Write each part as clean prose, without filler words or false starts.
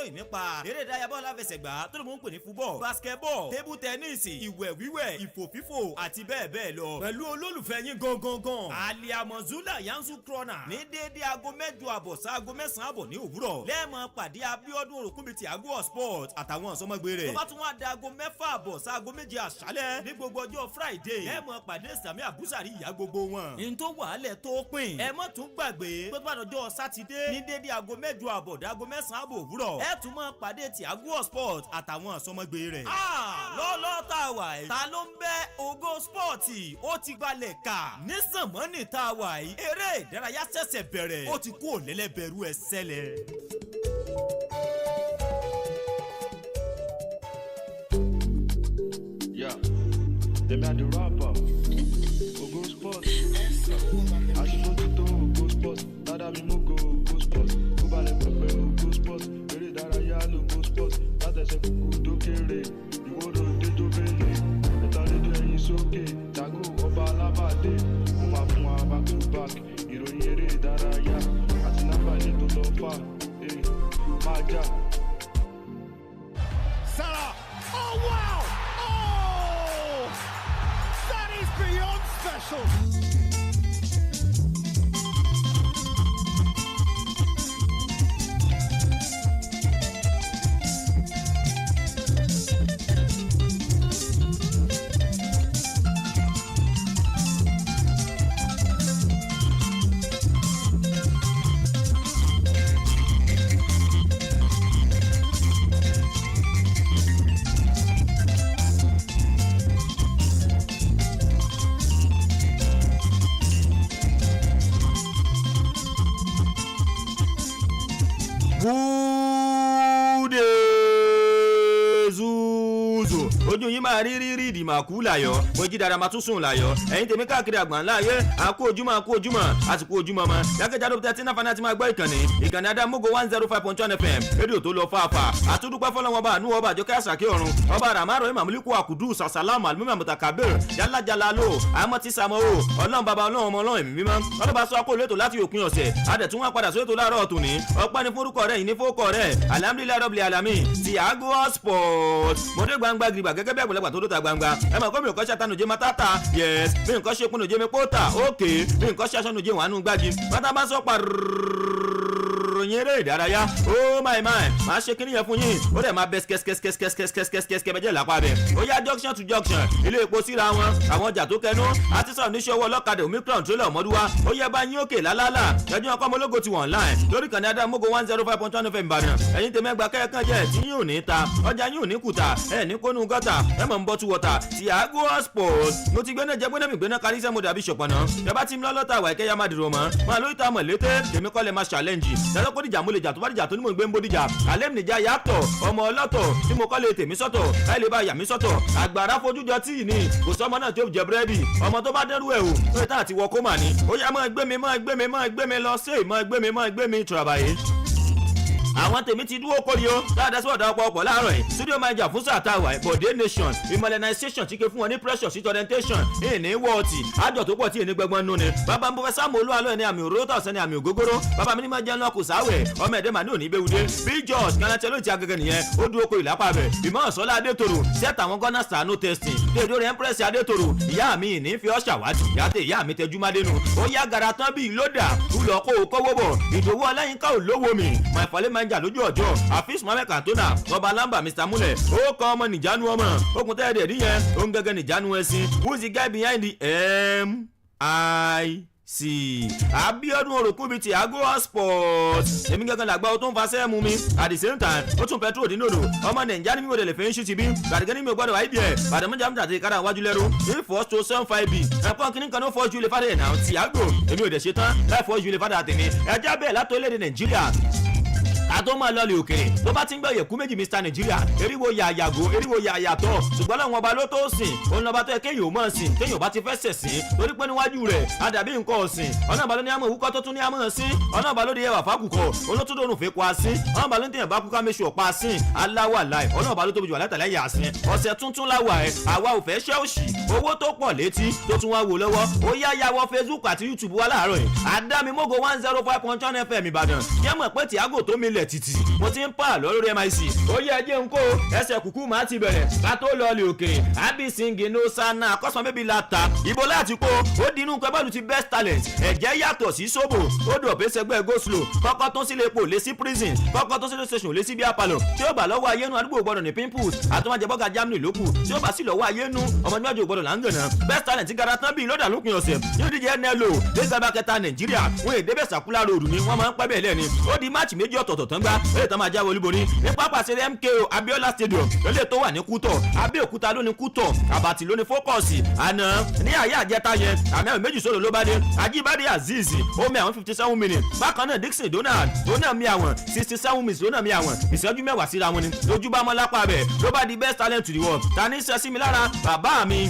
oníròyìn nípa eré ìdárayá bọ́ọ̀lù àfẹsẹ̀gbá tó ló mọ̀ ń pè ní football basketball table tennis ìwẹ̀ wíwẹ̀ ìfòfífò àti bẹ́ẹ̀ bẹ́ẹ̀ lọ pẹ̀lú olólùfẹ́ yín gangan aliamozula yanzu krona ní déédéé aago 8:30 sáago 9:00 ní òwúrọ̀ lẹ́ẹ̀mọ́ pàdé Abíọ́dún Òròkúnbi Thiago sport àtàwọn ọ̀sọ́mọgbé rẹ̀ tó bá tún wá da aago 6:30 sáago 7 àṣálẹ́ ní gbogbo ọjọ́ Friday lẹ́ẹ̀mọ́ pàdé Sami Abusari ìyá gbogbo wọn ní tó wàhálẹ̀ tó pin ẹ mọ́ tún gbàgbé tó bá dọjọ́ Sátidé ní déédéé aago 8:30 dáago 9:00 òwúrọ̀ ẹ tún mọ́ pàdé Thiago sport àtàwọn ọ̀sọ́mọgbé rẹ̀ lọ́lọ́ tá a wà yìí ta ló ń bẹ́ Ògo Spọ́ọ̀tì ó ti gbalẹ̀ kà ní sànmọ́nì tá a wà yìí eré ìdárayá ṣẹ̀ṣẹ̀ bẹ̀rẹ̀ ó ti kú òlẹ́lẹ́bẹ̀rù ẹ̀ ṣẹlẹ̀. Yeah, them are the rapper. Ògo Spọ́ọ̀tì, aṣímójútó Ògo Spọ́ọ̀tì, Adamimogo Ògo Spọ́ọ̀tì, kó balẹ̀ pẹ̀pẹ̀ Ògo Spọ́ọ̀tì, eré ìdárayá l'Ògo Spọ́ọ̀tì, látẹ̀sẹ̀ kúkú dókèrè, ìwọ́rọ̀ òdejò bẹ́ẹ̀lẹ̀, ẹ̀ta rédíò ẹ̀yìn sókè, Thiago ọba alábàdé, mo máa fún wa back to back, ìròyìn eré ìdárayá, àti nàbà ilé tó lọ fà, máa jà. Salah! Oh wow! Oh! That is beyond special! ojú yín máa rí ìdìmàkú láyọ̀ mojí dára máa tún sùn láyọ̀ ẹ̀yin tèmi káàkiri àgbáńlá ayé àkó ojúmọ́ àsìkò ojúmọ́ mọ́ jákèjádò tẹ́tí náà fana ti máa gbọ́ ìkànnì Adamimogo 105.1 FM rédíò tó lọ fáfá àtúndúpẹ́ fọlọ́wọ́n bá àánú ọba àjọkẹ́ àṣàkẹ́ ọ̀run ọba àràmárọ̀ ìmàmúlíkù àkùdù sàsàlámù àlùmímà mùtàkàbẹ̀r yálàjàlá lò àmọ́tí sàmọ́ o ọlọ́run bàbá ọlọ́run ọmọ ọlọ́run ẹ̀mí mímọ́ ọlọ́ba sọ akó lẹ́tọ̀ láti òpin ọ̀sẹ̀ adẹ̀tún wọn padà sóyètò láàárọ̀ tòní ọpẹ́ ní forúkọ rẹ̀ yìí ní fowókọ rẹ̀ alhamdulilayi rabbil alamin Thiago sport mọdé gbangba gbìgbà gẹ́gẹ́ bí àgbẹ̀lẹ̀gbà tó dóta gbangba ẹ mọ̀ kó mi ò kọ́ ṣàtànù jẹ́ matata yes mi nǹkan ṣe kúnnù jẹ́ mi pọ́tà ok mi nǹkan ṣe aṣọ́nù jẹ́ wàánu gbági bàtà bá sọ ròyìn eré ìdárayá oh my máa ṣe kíní yẹn fún yín ó dẹ̀ máa bẹ́ skẹ́skẹ́skẹ́skẹ́skẹ́skẹ́skẹ́ bẹ́jẹ̀ lápá bẹ̀ ó yá junction to junction ilé epo síra wọn àwọn ọjà tó kẹnu àti sọ̀rọ̀ níṣẹ́ owó ọlọ́kadà omicron tó lẹ̀ ọmọdúnwá ó yẹ bá yín òkè lálálà ẹjọ́ ọkọ̀ ọmọlógo ti wọ̀ online lórí kan ní Adamimogo 105.1 FM Ìbàdàn ẹ̀yin tèmi ẹgbà kẹ́ẹ̀kan jẹ́ tí yín ò ní ta ọjà yín ò ní kùtà ẹ̀ ní kónú gọ́tà ẹ̀ mọ̀ ń bọ́ tú wọ́tà Thiago sport mo ti gbéná jẹ gbéná mi gbéná kárí sẹ́mo dàbí ṣọ̀pọ̀nà tẹ́bá tí mi lọ́lọ́ta wà ìkẹyà má dìrò mọ́ máa lóyún tá a mọ̀ létè tèmi kọ́ lè máa challenge tẹ́lẹ̀ kó dìjà mo lè jà tó bá dìjà tó ní mò ń gbé ń bó dìjà alẹ́ mi nìjà yàtọ̀ ọmọ ọlọ́tọ̀ tí mo kọ́ lè tèmi sọ́tọ̀ láì lè bá yà mí sọ́tọ̀ àgbàrá fojújọ tíì ní kò sọ́mọ náà tó jẹ búrẹ́dì ọmọ tó bá dẹ́rù ẹ̀ o tó yẹ tá àti wọ kó mà ní ó yá máa gbé mi lọ sí máa gbé mi tùràbàyè àwọn tèmi ti dúró kórìí o dáadáa sí ọ̀dà ọ̀pọ̀ láàárọ̀ yìí studio manager fún sàtàwà ìbọ̀dé nation immunization ti ké fún wọn ní pressure sí orientation ìní wọ́ọ̀tì àjọ tó pọ̀ tí ìní gbẹgbọ́n nù ni bàbá mbọ́fẹ́ sáàmù olúwalọ́ ẹni àmì òróró tọ̀sán ni àmì ògógóró bàbá mi ní máa jẹun lọ́kù sáwẹ̀ ọmọ ẹ̀dẹ́ màá ní òní bẹ́wùdé bíjọ́s kanatẹ́ ló ti agẹgẹ nìyẹn ó dúró kó ìlápá bẹ̀ ìmọ̀ ọ̀sọ́lá adétòrò sẹ́tà àwọn gọ́nà sànú testing dédó rẹ̀ empress adétòrò ìyá mi ìní fi ọ́ ṣàwádìí yàtẹ̀ ìyá mi tẹjú mádénu ó yá gara tán bíi lódà kúlọ̀ kó o kọ́wọ́ bọ̀ ìdòwú ọláyínká ò lówó mi màìfọ́lẹ́ máa ń jà lójú ọjọ́ àfíìsì mohammed kantona ọba lamba mr múlẹ̀ ó kọ́ ọmọ nìjánu ọmọ okùn tẹ́ẹ̀dẹ̀ níyẹn ó ń gẹ́gẹ́ nìjánu ẹ̀sìn who's the guy behind the MIC Abíọ́dún Òròkúnbi Thiago sport èmi gẹ́gẹ́ làgbà ó tún fa sẹ́ẹ̀mù mi at the same time ó tún petrol dín lòdò ọmọ nàìjíríà ní mi ò lè fẹ́ ń ṣí ti bí gbàdúgbẹ́ ní mi ò gbọ́dọ̀ wáyé díẹ̀ bàdàmọ́jà mú tàtí kára wájú lẹ́rú ní first to 75b ẹ̀kọ́ kìíní kan ní fọ́ ju ilé fàdé ẹ̀ náà Thiago èmi ò dẹ̀ ṣe tán láì fọ́ ju ilé fàdé àtẹ̀mí ẹ̀já bẹ́ẹ̀ látọ̀ orílẹ̀-èdè nàìjíríà àtọ́ máa lọ lè òkèrè tó bá ti ń gbọ́ yẹ̀kú méjì Mr Nigeria eriwo yàyàgò eriwo yàyàtọ̀ ṣùgbọ́n láwọn ọba ló tó sìn òun lọ́ba tó yẹ kéèyàn ò mọ̀ sìn kéèyàn bá ti fẹ́ sẹ̀ sìn torí pé níwájú rẹ̀ àdàbí nǹkan ọ̀sìn ọ̀nà àbálọ́ ní àmọ́ òwúkọ́ tó tún ní àmọ́ sí ọ̀nà àbálọ́ ní ẹwà fákùkọ olótúndòrùn fẹ́ kó a sí ọ̀nà àbálọ́ ní tẹ̀yàn bá kú ká méṣù ọ̀pá sí aláwà láì ọ̀nà àbálọ́ tóbi jù wà látàlẹ́ yà sí ọ̀sẹ̀ tuntun láwà ẹ̀ àwa ò fẹ́ ṣẹ́ òṣì owó tó pọ̀ létí tó tún wá wò lọ́wọ́ ó yá yàwọ̀ Facebook àti YouTube wa láàárọ̀ yìí Adamimogo 105.1 FM Ìbàdàn yẹ́n mọ̀ pé Thiago tó mi milẹ̀ títì mo ti ń pa lọ lórí mic ó yẹ ẹjẹ́ ń kó ẹsẹ̀ kúkú máa ti bẹ̀rẹ̀ ká tó lọ lè òkè abisingi no sana akọ́sọ̀ bébí lata ibo láti kó ó dinú pẹ́bọ́ọ̀lù ti best talent ẹ̀jẹ̀ yàtọ̀ sí sóbò ó dùn ọ̀bẹ sẹgbẹ́ go slow kọ́kọ́ tó sílé epo lé sí prison kọ́kọ́ tó sílé station lé sí bíi apalọ̀ tí ó bá lọ́wọ́ ayénu àdúgbò gbọ́dọ̀ ní pimples àtúmọ̀jẹ̀bọ́gà germany lókù tí ó bá sì lọ́wọ́ ayénu ọmọdé mẹ́jọ gbọ́dọ̀ láǹgànà best talent gara tán bíi lọ́dà lópin ọ̀sẹ̀ yóò díje nlo lẹ́gbàá kẹta nàìjíríà wọn èdè bẹ́ẹ̀ sàkúlà ròdù ni wọ́n máa ń pẹ́ bẹ́ẹ̀ lẹ́ni ó di máàcì méjì ọ̀tọ̀ọ̀tọ̀ tán gbá èyí tán máa jáwé olúborí ní pápá ṣeré mko abiola stadium lólè tó wà ní kútọ̀ abẹ́òkúta ló ní kútọ̀ àbàtì ló ní fókọ̀sì àná ní àyè àjẹta yẹn àmì àwọn méjì sódò ló bá dé ajíbádé azeez ó mi àwọn 57 minutes bákan náà dixon donald ó náà mi àwọn 67 minutes ó náà mi àwọn ìṣẹ́jú mẹ́wàá síra wọn ni lójú bá mọ́ lápá bẹ̀ ló bá di best talent to the world ta ní sẹ́sí mi lára bàbá mi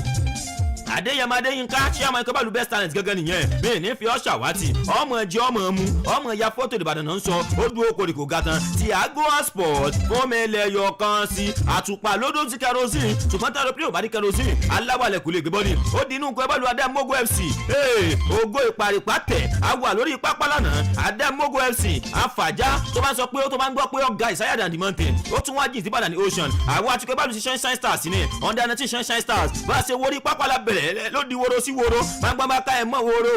adéyẹmọ adéyínká chairman ìkọ́bàlù best talent gẹ́gẹ́ nìyẹn bẹ́ẹ̀ ní fi ọ́ ṣàwátì ọmọ ẹ̀jẹ̀ ọmọ ẹ̀mú ọmọ ẹ̀yà fọ́tò ìbàdàn náà ń sọ ó dúró koríko gatan Thiago sport fọ́mẹ́lẹ̀ yọ kan sí àtùpà lódò sí kerosene ṣùgbọ́n tí a lọ pé òbá ní kerosene aláwàlẹ̀ kò lè gbé bọ́ọ̀lì ó di inú ìkọ́bàlù Adamimogo FC ògo ìparipá tẹ̀ a wà lórí pápá lánàá Adamimogo FC àfàjá tó bá ń sọ pé ó tó bá ń gbọ́ pé ọ̀gá ìsáyàdà and the mountain ó tún wájú ìtìbàdàn ní ocean àwọn àti ìkọ́bàlù ti sunshine stars ní under 19 sunshine stars bá a ṣe wọrí pápá lábẹ́rẹ́ ló di woro sí woro gbangbangba ká ẹ mọ woro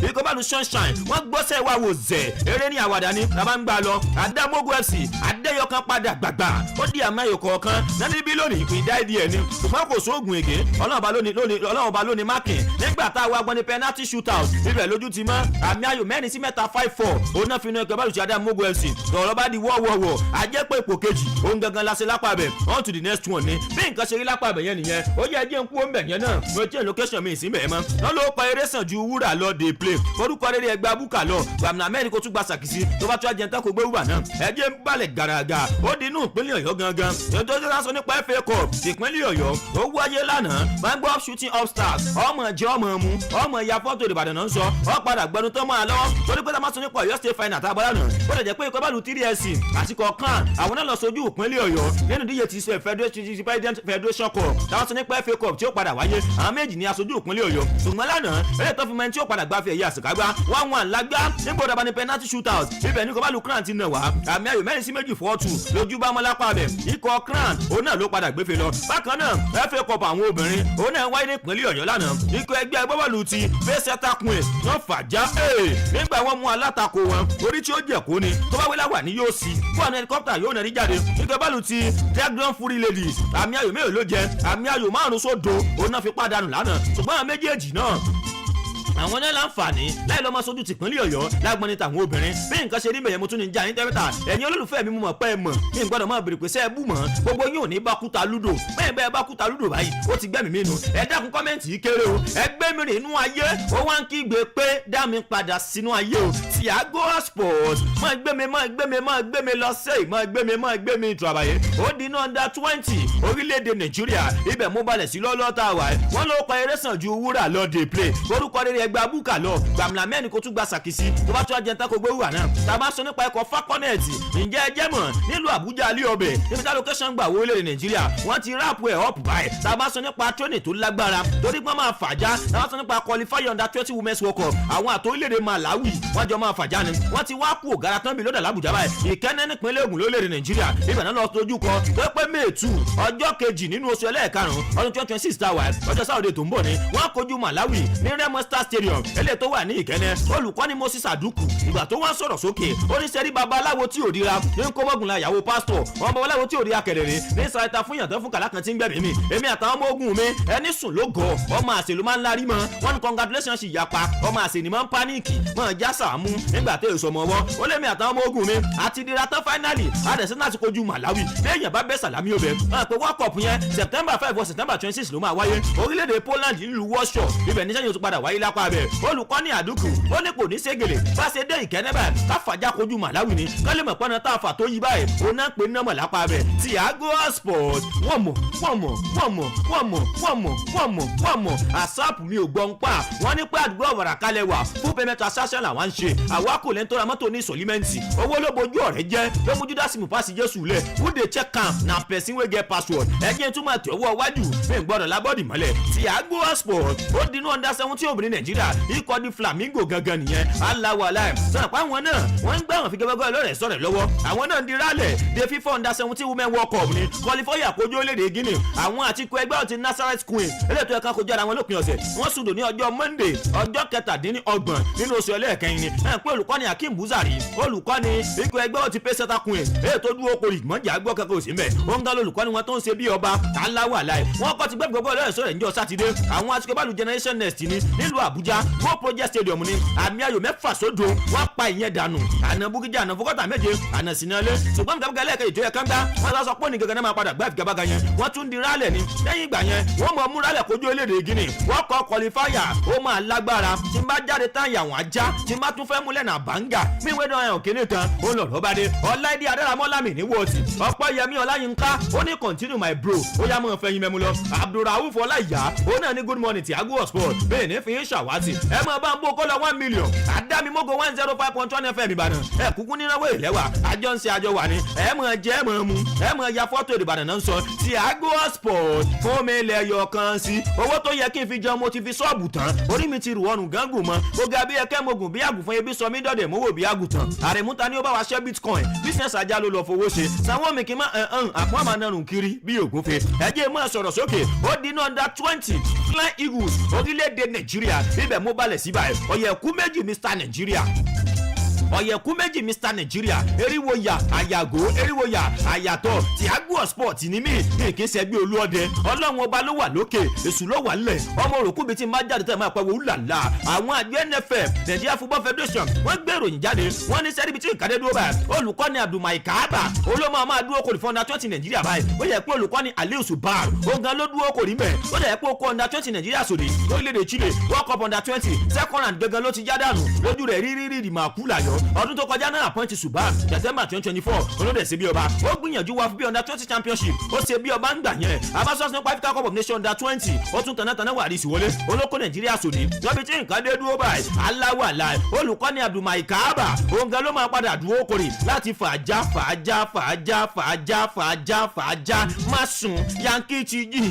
ikọ̀ bá lu sunshine wọ́n gbọ́sẹ̀ wá wò zẹ̀ eré ní àwàdà ni la máa ń gbà lọ Adamimogo FC adéyọkan padà gbàgbà ó di àmọ́ ẹ̀yọ̀ kan nání bí lónìí ìpín dá ìdí ẹ̀ ni ṣùgbọ́n kò sóògùn èké ọlọ́ọ̀ba lónìí mákìn nígbà tá a wá gbọ́n ní penalty shootout ibẹ̀ lójú ti mọ́ àmì ayò 4-mẹ́ta 5-4 òun náà fi inú ẹ̀kọ́ bá lu ti Adamimogo FC lọ́rọ̀ bá di wọ́wọ́wọ́ ajẹ́pẹ́ ipò kejì òun gangan la ṣe lápá bẹ̀ on to the next one ni bí nǹkan ṣe rí lápá bẹ̀ yẹn nìyẹn ó yẹ ẹjẹ́ ń kú ó ń bẹ̀ yẹn náà mo jẹ́ location mi ìsínbẹ̀ mọ́ wọ́n ló pa eré sàn ju wúrà lọ dey play orúkọ rere ẹgbẹ́ abúkà lọ gbàmùnà mẹ́rin kó tún gba sàkísí tó bá tún ajẹ́ntàn kó gbé wúrà náà ẹjẹ́ ń balẹ̀ gàràgà ó di inú ìpínlẹ̀ ọ̀yọ́ gangan ètò ìjọba sọ nípa FA Cup ìpínlẹ̀ ọ̀yọ́ ó wáyé lánàá máa ń gbọ́ shooting up stars ọmọ ẹ̀jẹ̀ ọmọ ẹ̀mú ọmọ ẹ̀yà fọ́tò ìbàdàn náà ń sọ ó padà gbẹnu tó máa lọ́wọ́ torí pé tá a máa sọ nípa ọ̀yọ́ state final tá a bọ́ lánàá ó lè jẹ́ pé ikọ̀ bàlù 3SC àti kọ̀ọ̀kan àwọn náà lọ sojú ìpínlẹ̀ ọ̀yọ́ nínú díje ti federation cup táwọn sọ nípa FA Cup tí ó padà wáyé àwọn méjì ní aṣojú ìpínlẹ̀ ọ̀yọ́ ṣùgbọ́n lánàá eré tó fi mẹ́ni tí ó padà gbáfẹ́ ẹ̀yà àṣekágbá 1-1 lágbá nígbà òdàbà ní penalty shootout ibẹ̀ ní kọ́bálù crown ti nà wá àmì ayò 4-2 lójú bá mọ́ lápá bẹ̀ ikọ̀ crown òun náà ló padà gbéfe lọ bákan náà FA Cup àwọn obìnrin òun náà wáyé ní ìpínlẹ̀ ọ̀yọ́ lánàá ikọ̀ ẹgbẹ́ agbábọ́ọ̀lù ti fẹ́sẹ̀tà queens wọ́n fàjá nígbà wọ́n mú alátakò wọn orí tí ó jẹ̀ kó ni tó bá wí láwà ní yóò sí fún àwọn helicopter yóò nà rí jáde ikọ̀ bọ́ọ̀lù ti dragon fury ladies àmì ayò mélòó ló jẹ àmì ayò 5-0 òun náà fi pàdánù lánàá ṣùgbọ́n àwọn méjèèjì náà àwọn náà láǹfààní láì lọ́mọ sójú tìpínlẹ̀ ọ̀yọ́ lágbọ́n ní tàwọn obìnrin bí nǹkan ṣe rí bẹ̀yẹ̀ mo tún ní já ní tẹ́rẹ́tà ẹ̀yin olólùfẹ́ mi mú mọ̀ pẹ́ mọ̀ kí n gbọ́dọ̀ máa bèrè pé sẹ́ẹ̀ bù mọ́ gbogbo yín ò ní bákúta lúdò bẹ́ẹ̀ bẹ́ẹ̀ bákúta lúdò báyìí ó ti gbẹ́mìí mi nù ẹ dákun kọ́mẹ́ǹtì yìí kéré o ẹ gbé mi rìn inú ayé ó wá ń kígbe pé dá mi padà sínú ayé o Thiago sport máa gbé mi lọ sẹ́yìn máa gbé mi ìtúrabàyè ó di iná under 20 orílẹ̀-èdè nàìjíríà ibẹ̀ mo balẹ̀ sí lọ́lọ́ta wà wọ́n ló pa eré sàn ju wúrà lọ dey play orúkọ rere ẹgbẹ́ abúkà lọ gbàmùlà mẹ́rin kó tún gba sàkísí tó bá tún ajẹ́ntà kó gbé wúrà náà tá a bá sọ nípa ẹ̀kọ́ fakọ́nẹ̀tì ǹjẹ́ ẹ jẹ́ mọ̀ nílùú àbújá alẹ́ ọbẹ̀ níbi tá location gbà wọlé nàìjíríà wọ́n ti ráàpù ẹ̀ up báyìí tá a bá sọ nípa training tó lágbára torí pé máa fàjá tá a bá sọ nípa qualify under 20 women's world cup àwọn àtòrílẹ̀-èdè malawi wọ́n jọ máa fàjá ni wọ́n ti wá kú ògara tán bí lọ́dà làbújá báyìí ìkẹ́nẹ́ nípínlẹ̀ ògùn lórílẹ̀-èdè nàìjíríà ibẹ̀ náà lọ sojú kọ tó pé May 2 ọjọ́ kejì nínú oṣù ẹlẹ́ẹ̀karùn-ún ọdún 2026 tá a wà ọjọ́ sáwọ́dẹ̀ tó ń bọ̀ ni wọ́n kojú malawi ní Remo Star Stadium eléyìí tó wà ní ìkẹ́nẹ́ olùkọ́ni Moses Aduku ìgbà tó wá sọ̀rọ̀ sókè oníṣẹ́rí babaláwo tí ò dira ní kọ́mọ́gùnlá ìyàwó pásítọ̀ wọn babaláwo tí ò rí akẹ̀rẹ̀rẹ̀ ní sàrẹ́ta fún yàtọ̀ fún kàlákan tí ń gbẹ̀mí mi èmi àtàwọn ọmọ ogun mi ẹni sùn ló gọ̀ ọmọ àṣẹ ló máa ń larí mọ́ wọn ní congratulations ìyapa ọmọ àṣẹ ni máa ń pánìkì mọ́ já sàmú nígbà tó èso ọmọ wọn ó lé mi àtàwọn ọmọ ogun mi àti dira tán finally adẹ̀sẹ̀ náà ti kojú Malawi lẹ́yìn bá bẹ́ sàlámì ọbẹ̀ wọn pé World Cup yẹn September 5 or September 26 ló máa wáyé orílẹ̀-èdè Poland nílùú Warsaw ibẹ̀ níṣẹ́ yóò tún padà wáyé lápá bẹ̀ olùkọ́ni Aduku ó ní kò ní ségele bá ṣe dé ìkẹ́nẹ́ báyìí káfàjá kojú Malawi ni kọ́lé mọ̀ pọ́nà tá a fà tó yí báyìí ó náà pé nọ́mọ̀ lápá bẹ̀ Thiago sport wọ́n mọ̀ àsáàpù mi ò gbọ́n pa wọ́n ní pé àdúgbò ọ̀wàrà kalẹ̀ wà fún payment assassin làwọn ń ṣe àwa kò lẹ́ńtọ́ ra mọ́tò ní sọ̀límẹ́ǹtì owó ló bojú ọ̀rẹ́ jẹ́ ló mú júdásì mú pàṣẹ jésù lẹ̀ who dey check am na person wey get password ẹ̀jẹ̀ tún máa tẹ̀ ọwọ́ wájú mi gbọ́dọ̀ lábọ́dì mọ́lẹ̀ Thiago sport ó dinú under 17 obìnrin Nàìjíríà Nàìjíríà ikọ̀ di Flamingo gangan nìyẹn aláwọ̀ aláì sọ̀rọ̀ pé àwọn náà wọ́n ń gbá àwọn figagbága lọ́rẹ̀ sọ̀rẹ̀ lọ́wọ́ àwọn náà ń di rálẹ̀ de FIFA Under-17 Women World Cup ní kọlifọ́yà kojú orílẹ̀-èdè Guinea àwọn àti ikọ̀ ẹgbẹ́ ọ̀tí Nazareth Queen eléyìí ẹ̀ka kojú ara wọn lópin ọ̀sẹ̀ wọ́n sùdò ní ọjọ́ Monday ọjọ́ 17 nínú oṣù ẹlẹ́ẹ̀kẹrin ni pé olùkọ́ni Hakeem Buzari olùkọ́ni ikọ̀ ẹgbẹ́ ọ̀tí Pacesetter Queen èyí tó dúró kórì mọ́jà gbọ́ kẹ́kọ̀ọ́ sí mẹ́ ó ń gán olùkọ́ni wọn tó ń ṣe bí ọba aláwọ̀ aláì wọ́n kọ́ ti gbẹ́ gbogbo ọlọ́rẹ̀ sọ̀rọ̀ níjọ́ sátidé àwọn atikọ̀bálù Generation Next ní nílùú Àbújá Go Project Stadium ní àmì ayò 6 sódò wọ́n pa ìyẹn dànù àná bukija àná fọkọ́tà méje àná sinale ṣùgbọ́n gbàgbà lẹ́ẹ̀kẹ́ ìjọ yẹ kán gbá wọ́n sọ pé ní gẹ́gẹ́ náà máa padà gbá ìfigagbága yẹn wọ́n tún di rálẹ̀ ní lẹ́yìn ìgbà yẹn wọ́n mọ̀ mú rálẹ̀ kojú orílẹ̀-èdè Guinea wọ́n kọ́ kọlifáyà ó máa lágbára tí n bá jáde tán yà wọ́n ajá tí n bá tún fẹ́ múlẹ̀ náà bàǹgà mí ìwé náà ẹ̀hàn kìíní tán ó lọ lọ́ba dé Ọláìdé Adéramọ́lámì ní wọ́ọ̀tì Ọpẹ́yẹmí Ọláyínká ó ní continue my bro ó yá mọ́ fẹ́yìn mẹ́mu lọ Abdulrauf Ọláìyá ó náà ní good morning Thiago sport bẹ́ẹ̀ ní fi ń ṣàwátì ẹ mọ̀ bá ń bó kó lọ 1 million Adamimogo 105.1 FM Ìbàdàn ẹ kúkú nínáwó ìlẹ́wà àjọ ń ṣe àjọ wà ní ẹ mọ̀ jẹ́ ẹ mọ̀ mu ẹ mọ̀ ya fọ́tò Ìbàdàn náà ń sọ Thiago sport fún mi lẹ́yọ̀ kan sí owó tó yẹ kí n fi jẹun mo ti fi ṣọ́ọ̀bù tán orí mi ti rù ọrùn gángùn mọ́ ó ga bí ẹkẹ́ mogun bí àgùnfọn ebi sọ mí dọ̀dẹ̀ mówó bí àgùntàn àrèmúta ni ó bá wa ṣẹ́ bitcoin business ajá ló lọ fowó ṣe sanwó mi kì í má àpò àmà narùn kiri bí ògúnfe ẹjẹ́ mọ́ sọ̀rọ̀ sókè ó di ní Under-20 Flying Eagles orílẹ̀-èdè Nàìjíríà ibẹ̀ mo balẹ̀ síbà ọ̀yẹ̀kú méjì Mr. Nàìjíríà ọ̀yẹ̀kú méjì Mr. Nàìjíríà eriwoya àyàgò eriwoya àyàtọ̀ Thiago sport ní mí kì í ṣẹgbẹ́ olúọdẹ ọlọ́run ọba ló wà lókè èṣù ló wà nílẹ̀ ọmọ òròkú bíi ti máa jáde tẹ̀ máa pẹ̀wò ńláńlá àwọn àjọ NFF Nigeria Football Federation wọ́n gbé ìròyìn jáde wọ́n ní sẹ́ríbi tí ìkàdé dúró báyìí olùkọ́ni Abdulmai Kaaba olómọ máa dúró kò ní fún Under-20 Nàìjíríà báyìí ó yẹ pé olùkọ́ni Aliu Subar ogan ló dúró kò ní mẹ́ ó yẹ pé ó kọ́ Under-20 Nàìjíríà sòdì lórílẹ̀‐èdè Chile World Cup Under-20 second round gangan ló ti já dànù lójú rẹ̀ rírí ìdìmọ̀ àkúlàyọ̀ ọdún tó kọjá náà appoint Suban December 2024 olóde ṣe bí ọba ó gbìyànjú wá fún bí Under-20 championship ó ṣe bí ọba ń gbà yẹn abasọ́sọ́ nípa Africa Cup of Nations Under-20 ó tún tanátàná wà àdìsí wọlé olóko Nàìjíríà sòdì lọ́bi tí nǹkan dé dúró báyìí aláwọ̀ àlàyé olùkọ́ni Abdulmai Kaaba òǹgá ló máa padà dúró kórè láti fàájà má sùn yankí ti jì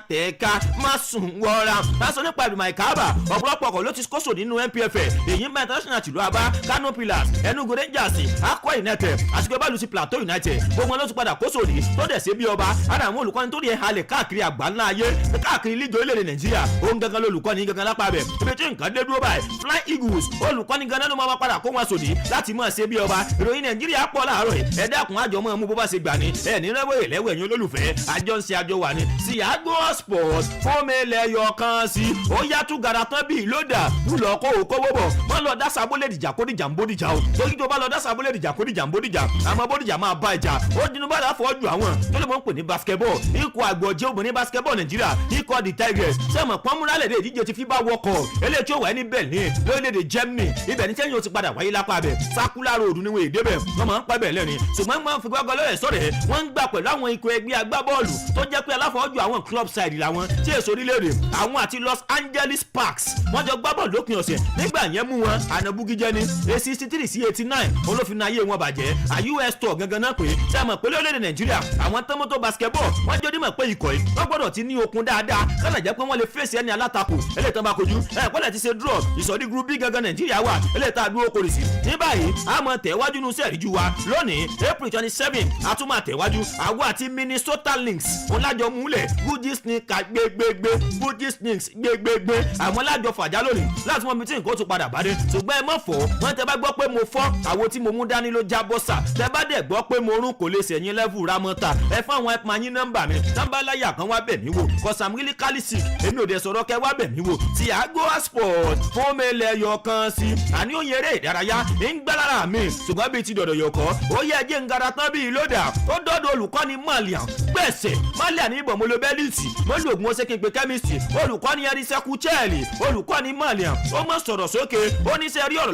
tẹ̀ka má sùn wọ́ra lásán nípa Abdulmai Kaaba ọ̀pọ̀lọpọ̀ ọkọ̀ ló ti kóso nínú NPFL èyí mẹ́ international tìlú Aba Kano Pillars Enugu Rangers Akwa United àsìkò bá lu sí Plateau United gbogbo wọn ló ti padà kóso ní tó dẹ̀ sí bí ọba àdàmú olùkọ́ni tó rí ẹ̀ halẹ̀ káàkiri àgbáńlá ayé káàkiri lígì orílẹ̀-èdè Nàìjíríà òun gangan lolùkọ́ni gangan lápá bẹ̀ ibi tí nǹkan dé dúró báyìí Flying Eagles olùkọ́ni gangan ló máa padà kó wọn sòdì láti mọ̀ ṣe bí ọba ìròyìn Nàìjíríà pọ̀ láàárọ̀ ẹ̀ dákun àjọ mọ́ mú bó bá ṣe gbà ní ẹ̀ ní rẹ́wọ̀ ìlẹ́wọ̀ ẹ̀yìn olólùfẹ́ àjọ ń ṣe àjọ wà ní Thiago sport fómìlẹ̀ yọ kan sí ó yàtú gara tán bíi lódà wúlọ̀ kó o kówó bọ̀ wọ́n lọ dá sábólẹ̀ dìjà kó dìjà ń bódìjà o lórí tó bá lọ dá sábólẹ̀ dìjà kó dìjà ń bódìjà àmọ́ bódìjà máa bá ìjà ó dinú bá dáfọ́ ju àwọn tó lè mọ̀ ń pè ní basketball ikọ̀ àgbọ̀jẹ́ obìnrin basketball Nàìjíríà ikọ̀ the Tigers sẹ́mọ̀ pọ́nmúrálẹ̀ dé ìdíje ti FIBA World Cup eléyìí tí ó wáyé ní Berlin lórílẹ̀‐èdè Germany ibẹ̀ ní sẹ́yìn ó ti padà wáyé lápá bẹ̀ Circular Road níwọ̀n èdè bẹ̀ wọ́n máa ń pẹ́ bẹ̀ lẹ́ni ṣùgbọ́n wọ́n fi gbọ́gbọ́ lọ́rẹ̀ sọ̀rẹ̀ wọ́n ń gbà pẹ̀lú àwọn ikọ̀ ẹgbẹ́ agbábọ́ọ̀lù tó jẹ́ pé aláfọwọ́jù àwọn club side làwọn tí èso orílẹ̀-èdè àwọn àti Los Angeles Sparks wọ́n jọ gbá bọ́ọ̀lù lópin ọ̀sẹ̀ nígbà yẹn mú wọn ànàbùgíjẹ́ ní 63 sí 89 olófin ayé wọn bàjẹ́ US tour gangan náà pé sẹ́mọ̀ pé lórílẹ̀-èdè Nàìjíríà àwọn tọ́mọ́tò basketball wọ́n jọ dímọ̀ pé ikọ̀ yìí wọ́n gbọ́dọ̀ ti ní okun dáadáa kọ́nà jẹ́ pé wọ́n lè fèsì ẹni alátakò eléyìí tán bá kojú pẹ́lẹ̀ ti ṣe draw ìsọ̀rí group B gangan Nàìjíríà wà eléyìí tá a dúró kórè sí ní báyìí a máa tẹ̀wájú nínú sẹ́ẹ̀ríjú wa lónìí April 27 a tún máa tẹ̀wájú àwa àti Minnesota Lynx ọ̀làjọ múlẹ̀ Guji sneakers gbégbégbé Guji sneakers gbégbégbé àwọn alájọ fàjà lónìí láti mọ mi tí nǹkan tó padà bá dé ṣùgbọ́n ẹ mọ̀ fọ́ wọ́n tẹ bá gbọ́ pé mo fọ́ àwọn tí mo mú dání ló já bọ́sà tẹ bá dẹ̀ gbọ́ pé mo rún kò lè sẹ̀yìn lẹ́fù ramọ́ta ẹ fún àwọn ẹ̀pọ̀ yín nọ́mbà mi nọ́mbà láyà kan wá bẹ̀ mí wò kọ̀sàm really kálísì èmi ò dẹ̀ sọ̀rọ̀ kẹ́ wá bẹ̀ mí wò Thiago sport fómìlẹ̀ yọ kan sí àní òye eré ìdárayá ń gbálára mi ṣùgbọ́n bíi ti dọ̀dọ̀ yọ̀kọ́ ó yẹ ẹjẹ́ ń gara tán bíi lódà ó dọ́dọ̀ olùkọ́ni Malian gbẹ̀sẹ̀ Malian ní ìbọn mo lo bẹ́líìtì mo lo ògùn ọ̀sẹ̀ kí n pe chemistry olùkọ́ni ẹ̀rísẹ́kù chẹ́ẹ̀lì olùkọ́ni Malian ó mọ̀ sọ̀rọ̀ sókè ó ní sẹ́ rí ọ̀rọ̀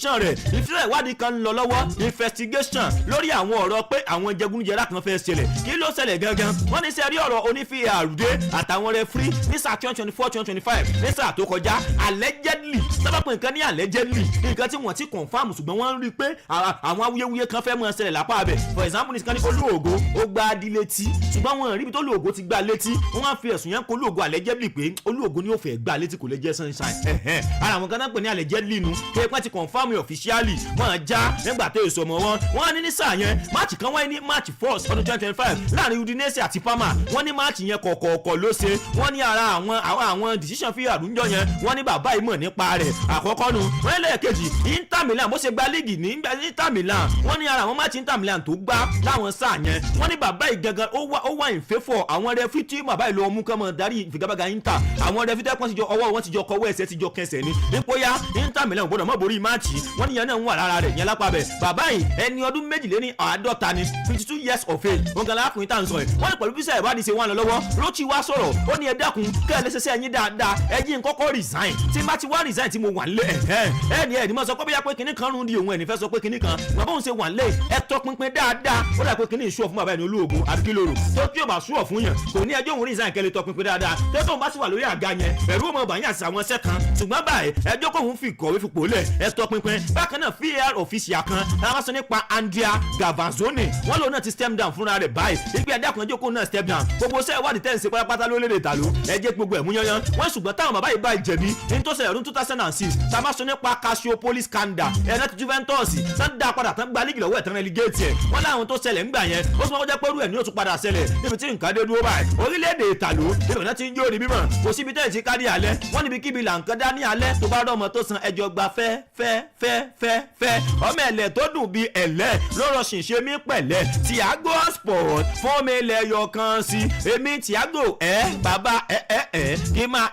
position rẹ̀ ìfilẹ̀ ìwádìí kan ń lọ lọ́wọ́ investigation lórí àwọn ọ̀rọ̀ pé àwọn jẹgúnjẹrá kan fẹ́ ṣẹlẹ̀ kí ló ṣẹlẹ̀ gangan wọ́n ní sẹ́rí ọ̀rọ̀ onífìyà àrùdé àtàwọn rẹfúrí ní sáà 2024-2025 ní sáà tó kọjá allegedly sábàpọ̀ nǹkan ní allegedly nǹkan tí wọ́n ti confam ṣùgbọ́n wọ́n ń rí i pé àwọn awuyewuye kan fẹ́ mọ́ ṣẹlẹ̀ lápá abẹ for example nìkan ní olóògo ó gbá adí létí ṣùgbọ́n wọn rí ibi tó olóògo ti gbá létí wọ́n á fi ẹ̀sùn yẹn kó olóògo allegedly pé olóògo ni ó fẹ́ gbá létí kò lè jẹ́ sunshine ara àwọn kan náà pè ní allegedly nu kí ẹ̀pẹ́ ti confam officially wọ́n já nígbà tó èso ọmọ wọn ní ní sáà yẹn máàcì kan wáyé ní March 1st ọdún 2025 láàrin Udinese àti Parma wọ́n ní máàcì yẹn kọ̀ọ̀kọ̀ ló ṣe wọ́n ní ara àwọn decision fi àrùnjọ yẹn wọ́n ní bàbá ìmọ̀ nípa rẹ̀ àkọ́kọ́ nu wọ́n lẹ́ẹ̀kejì Inter Milan bó ṣe gba líìgì ní Inter Milan wọ́n ní ara àwọn máàcì Inter Milan tó gbá láwọn sáà yẹn wọ́n ní bàbá ìgangan ó wà in favour àwọn rẹfí tí bàbá ìlú ọmú kan mọ̀ darí ìfigagbága Inter àwọn rẹfí tẹ́pọ́n ti jọ ọwọ́ wọn ti jọ kọwọ́ ẹsẹ̀ ti jọ kẹsẹ̀ ni nípòyà Inter Milan gbọ́dọ̀ mọ̀ borí máàcì wọ́n ní yẹn náà ń wà lára rẹ̀ yẹn lápá bẹ̀ bàbá yìí ẹni ọdún méjìléní àádọ́ta ni 52 years of age wọn kan láàkùnrin tá à ń sọ ẹ̀ wọ́n ní pẹ̀lú bísẹ̀ ìwádìí ṣe wà lọ lọ́wọ́ Rochi wá sọ̀rọ̀ ó ní ẹ dákun kẹ́ ẹ lẹ́sẹsẹ ẹ̀yin dáadáa ẹ̀yin kọ́kọ́ resign tí má ti wá resign tí mo wà nílé ẹni ẹni mọ̀ sọ pé bóyá pé kinní kan rún di òun ẹni fẹ́ sọ pé kinní kan wọn bóun ṣe wà nílé ẹ tọpinpin dáadáa ó dà pé kinní ìṣúọ̀ fún bàbá ẹni olóògùn àbí kí lóru tó tí ò bá ṣúọ̀ fún yàn kò ní ẹjọ́ òun resign kẹ́lẹ́ tọpinpin dáadáa tó tóun bá sì wà lórí àga yẹn ẹ̀rú ọmọ bàyìn àti àwọn ẹsẹ̀ kan ṣùgbọ́n báyìí ẹjọ́ kóun fi kọ̀wé fipò lẹ̀ ẹ tọpinpin bákan náà VAR official kan àwọn sọ nípa Andrea Gavazzoni wọ́n lòun náà ti step down fúnra rẹ̀ báyìí ìgbé ẹ̀dá kan jókòó náà step down gbogbo sẹ́ ìwádìí tẹ̀ ń ṣe pátápátá lórílẹ̀‐èdè ìtàló ẹ jẹ́ gbogbo ẹ̀ mú yanyan wọ́n ṣùgbọ́n táwọn bàbá yìí bá ìjẹ̀bi ní tó ṣẹlẹ̀ ọdún 2006 tá a máa sọ nípa Calciopoli scandal ẹ̀rẹ́ ti Juventus tán dá padà tán gba líìgì lọ́wọ́ ẹ̀ tán relegate ẹ̀ wọ́n láwọn tó ṣẹlẹ̀ ńgbà yẹn ó sì máa jẹ́ pẹ́rú ẹ̀ ní ó tún padà ṣẹlẹ̀ níbi tí nǹkan dé dúró báyìí orílẹ̀-èdè ìtàló níbi náà ti ń jó ní bímọ kò síbi tẹ́ ẹ̀ ti kárí alẹ́ wọ́n níbi kíbi là ń kán dá ní alẹ́ tó bá rọ́ ọmọ tó san ẹjọ́ gba fẹ́ ọmọ ẹ̀lẹ́ tó dùn bíi ẹ̀lẹ́ lọ́rọ̀ ṣìṣe mí pẹ̀lẹ́ Thiago Sport fún mi lẹ́yọ̀ kan sí èmi Thiago bàbá kí máa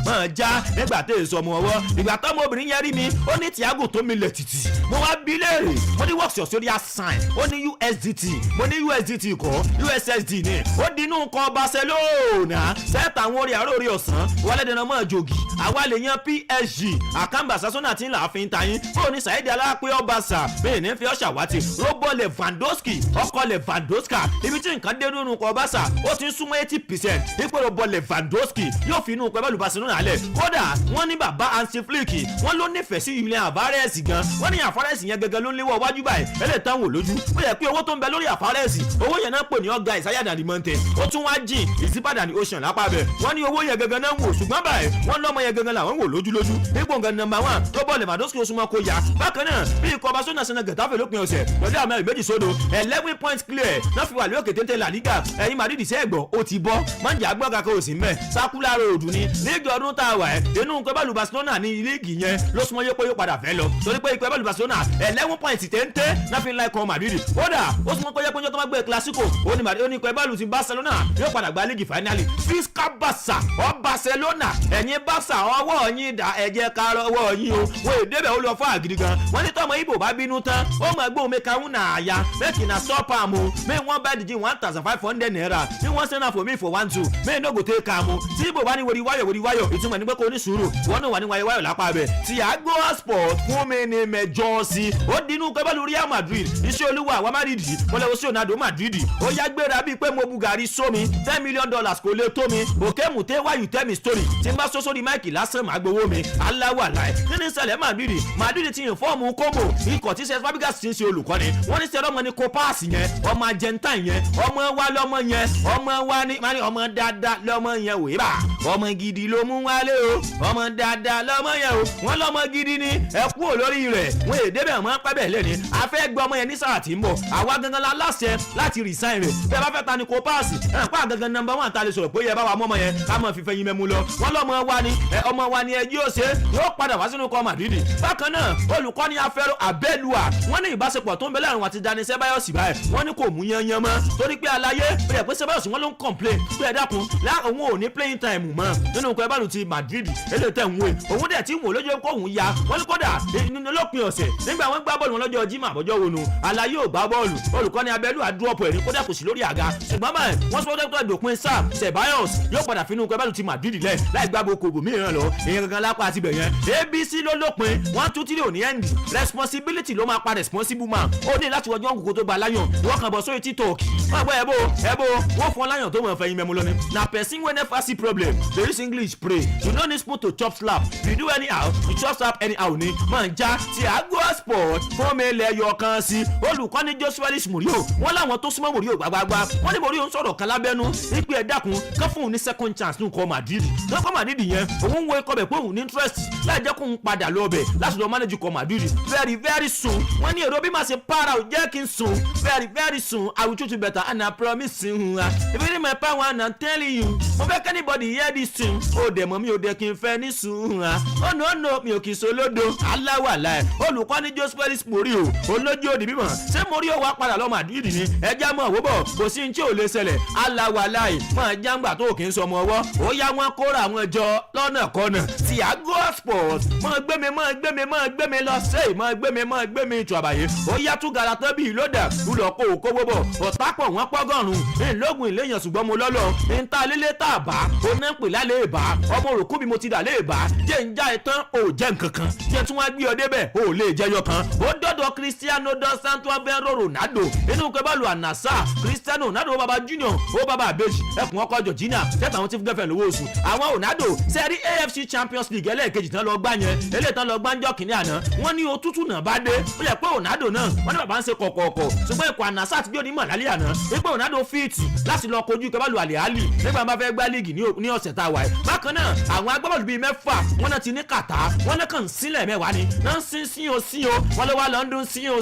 máa já nígbà tó èso ọmọ ọwọ́ ìgbà tó ọmọbìnrin yẹn rí mi ó ní Thiago tó mi lẹ̀ títì mo wá bí léèrè mo ní works your story sign ó ní USDT mo ní USDT kọ́ USSD ni ó dinú kan Barcelona sẹ́ẹ̀tà àwọn orí àárọ̀ orí ọ̀sán wọlé dènà mọ́ jògì àwa lè yan PSG àkàǹbà sasona tí ń là á fi ń tayín ó ní Saidi alápẹ́ ọbaṣà bẹ́ẹ̀ ní fi ọ̀ṣà wá ti Robo Lewandowski ọkọ̀ Lewandowski ibi tí nǹkan dé nínú kan ọbaṣà ó ti ń súnmọ́ 80% ipò Robo Lewandowski yóò fi inú pẹ̀lú Barcelona lẹ̀ kódà wọ́n ní bàbá Hansi Flick wọ́n ló nífẹ̀ẹ́ sí Julian Alvarez gan wọ́n ní Alvarez yẹn gẹ́gẹ́ ló ń léwọ́ wájú báyìí ẹlẹ́ tán wò lójú ó yẹ pé owó tó ń bẹ lórí Alvarez owó yẹn náà pè ní ọ̀gá ìsáyàdà ní mountain ó tún wá jìn ìsípadà ní ocean lápá bẹ̀ wọ́n ní owó yẹn gẹ́gẹ́ náà wò ṣùgbọ́n báyìí wọ́n lọ́mọ yẹn gẹ́gẹ́ làwọn wò lójúlójú nípò nǹkan number 1 Robo Lewandowski ó súnmọ́ kó yá bákan náà bí ikọ̀ Barcelona sẹ́nà Getafe lópin ọ̀sẹ̀ pẹ̀lú àmì méjì sódò 11 points clear náà fi wà lókè téńté La Liga ẹ̀yin Madrid sẹ́gbọ̀ ó ti bọ́ mọ́njà gbọ́ kakọ́ òsì mẹ́ sákúlá ròdù ni líìgì ọdún tá a wà ẹ́ inú ikọ̀ bẹ́ẹ̀lú Barcelona ní líìgì yẹn ló súnmọ́ yẹ pé yóò padà fẹ́ lọ torí pé ikọ̀ bẹ́ẹ̀lú Barcelona 11 points téńté náà fi ń la ikọ̀ Madrid kódà ó súnmọ́ pé yẹ pé yóò tó má gbé Clasico ó ní ikọ̀ bẹ́ẹ̀lú ti Barcelona yóò padà gba líìgì finally Fisca Barca ọ Barcelona ẹ̀yin Barca ọwọ́ yín dá ẹ̀jẹ̀ karọ́wọ́ yín o wọ́n èdèbẹ̀ ó lọ fún àgìrì gan wọ́n ní tọ́mọ Ibo bá bínú tán ó mọ̀ gbóhùn mi kàún náà àyà mẹ́kì náà sọ́pà mu mẹ́ wọ́n bá dìjì 1,500 naira ní wọ́n sẹ́nà fún mi for 1-2 mẹ́ no go take calm tí Ibo bá ní wòrí wáyọ̀ ìtumọ̀ ní pé kò ní sùúrù wọ́n ní wà ní wáyọ̀ lápá bẹ̀ Thiago Sport fún mi ní mẹ́jọ sí ó dínú pẹ́ bọ́ọ̀lù Real Madrid iṣẹ́ olúwa àwọn Madrid mọ́lẹ́wọ́ sí Ronaldo Madrid ó yá gbéra bíi pé mo bu gàrí sómi $10 million kò lè tó mi òkè mùtẹ́ why you tell me story tí n bá sọ sórí máìkì lásán máa gbowó mi aláwà láì kí ni ṣẹlẹ̀ Madrid ti yìn fọ́ọ̀mù kóńbò ikọ̀ tí sẹ́s Fabregas ti ń ṣe olùkọ́ni wọ́n ní sẹ́rọ̀ ọmọ ní Copas yẹn ọmọ Argentine yẹn ọmọ wa lọ́mọ yẹn ọmọ wa ní ọmọ dáadáa lọ́mọ yẹn wèé bá ọmọ gidi ló mú wálé o ọmọ dáadáa lọ́mọ yẹn o wọ́n lọ́mọ gidi ni ẹ kú olórí rẹ̀ wọ́n èdè bẹ̀ wọ́n pẹ́ bẹ̀ lẹ́ni a fẹ́ gbọ́ ọmọ yẹn ní sáà tí ń bọ̀ àwa gangan la láṣẹ láti resign rẹ̀ bẹ́ẹ̀ bá fẹ́ ta ni Copas ẹ̀ pa gangan number 1 ta lè sọ̀rọ̀ pé yẹ bá wa mọ́ ọmọ yẹn ká mọ̀ fífẹ́ yín mẹ́mu lọ wọ́n lọ́mọ wa ni ẹ yóò ṣe yóò padà wá sínú kọ́ Madrid bákan náà olùkọ́ni afẹ́rò abẹ́lùwà wọ́n ní ìbáṣepọ̀ tó ń bẹ láàrin wọn àti Dani Ceballos báyìí wọ́n ní kò mú yanyan mọ́ torí pé aláyé bẹ̀rẹ̀ pé Ceballos wọ́n ló ń complain pé ẹ dákun láwọn ò ní playing time mọ́ nínú ikọ̀ ẹ̀bálù ti Madrid eléyìí tẹ̀ ń wé òun dẹ̀ tí ń wò lójú kó òun ya wọ́n ní kódà nínú lópin ọ̀sẹ̀ nígbà wọ́n gbá bọ́ọ̀lù wọn lọ́jọ́ Jímọ̀ àbọ̀jọ́ wonu aláyé ò gbá bọ́ọ̀lù olùkọ́ni abẹ́lùwà drop ẹ̀rí kódà kò sí lórí àga ṣùgbọ́n báyìí wọ́n sọ dókítà ìdòpin Sam Ceballos yóò padà finú ikọ̀ ẹ̀bálù ti Madrid lẹ̀ láì gbá gbogbo mìíràn lọ ìyẹn gangan lápá àti bẹ̀yẹn abc ló lópin wọ́n tún tí ní òní ẹ̀ǹdì responsibility ló máa pa responsible man ó ní láti wọjọ́ òkùnkùn tó gba láyàn wọ́n kàn bọ̀ sórí tiktok wọ́n gbọ́ ẹ̀bọ̀ wọ́n fún ọ láyàn tó mọ̀ fẹ́ yín mẹ́mu lónìí na person wey never see problem there is english pray you no need spoon to chop slap you do anyhow you chop slap anyhow ni máa ń já Thiago sport fún mi ilẹ̀ yọ kan sí olùkọ́ni joshua murio wọ́n láwọn tó súnmọ́ murio gbàgbàgbà wọ́n ní murio ń sọ̀rọ̀ kan lábẹ́nu ìpè ẹ̀dákun kán fún òun ní second chance ní nǹkan madrid lọ́kọ́ madrid yẹn òun ń wo ikọ̀ bẹ̀ pé òun ní interest láì jẹ́ kóun padà lọ bẹ̀ láti lọ manage ikọ̀ madrid very very soon wọ́n ní èrò bí màá ṣe para ò jẹ́ kí n sùn very very soon I will treat you better and I promise you if you need my power and I'm telling you mo fẹ́ kẹ́nìbọ̀dì hear this thing ó dẹ̀ mọ́ mi ò dẹ̀ kí n fẹ́ ní sùn ó no mi ò kì í solódo aláwàlá ẹ̀ olùkọ́ni joshua murio olójú òdì bímọ ṣé murio wá padà lọ madrid ni ẹja mọ̀ wọ́bọ̀ kò sí ní tí ò lè ṣẹlẹ̀ aláwàlá ẹ̀ mọ̀ jáǹgbà tó kì í sọmọ ọwọ́ ó yá wọn kóra àwọn ẹjọ́ lọ́nà kọ́nà Thiago sport mọ̀ gbẹ́mi lọ sẹ́yìn mọ̀ gbẹ́mi ìtù àbàyè ó yá tún garata bíi lódà lulọ̀ kó o kówó bọ̀ ọ̀tápọ̀ wọn pọ́gọ́rùn ńlọ́gùn ìléyàn ṣùgbọ́n mo lọ́lọ́ ńta lílé tá a bá oná ń pè lálẹ́ ìbá ọmọ òrùkú bí mo ti dà lé ìbá jẹ́ ń já ìtàn ò jẹ́ nkankan jẹ́ tí wọ́n gbé ọ débẹ̀ ò lè jẹyọ kan ó dọ́dọ̀ Cristiano dos Santos Aveiro Ronaldo inú pẹ́ bọ́ọ̀lù ànàsà Cristiano Ronaldo ó baba junior ó baba àbèjì ẹkùn ọkọ̀ Georgina tẹ́tà àwọn tí fún gẹ́fẹ̀ lówó oṣù àwọn Ronaldo sẹ́rí AFC Champions League ẹlẹ́ẹ̀kejì tán lọ gbá yẹn eléyìí tán lọ gbá ń jọ kìíní àná wọ́n ní òtútù náà bá dé ó yẹ pé Ronaldo náà wọ́n ní bàbá ń ṣe kọ̀kọ̀ọ̀kọ̀ ṣùgbọ́n ikọ̀ ànàsà àtijọ́ ní mọ̀lálẹ́ àná wípé Ronaldo fíìtì láti lọ kojú kẹbàlù àlẹ́hálì nígbà bá fẹ́ gbá líìgì ní ọ̀sẹ̀ tá a wà yìí bákan náà àwọn agbábọ́ọ̀lù bíi mẹ́fà wọ́n náà ti ní kàtá wọ́n náà kàn sílẹ̀ mẹ́wàá ni náà ń sí o wọ́n ló wá London sí o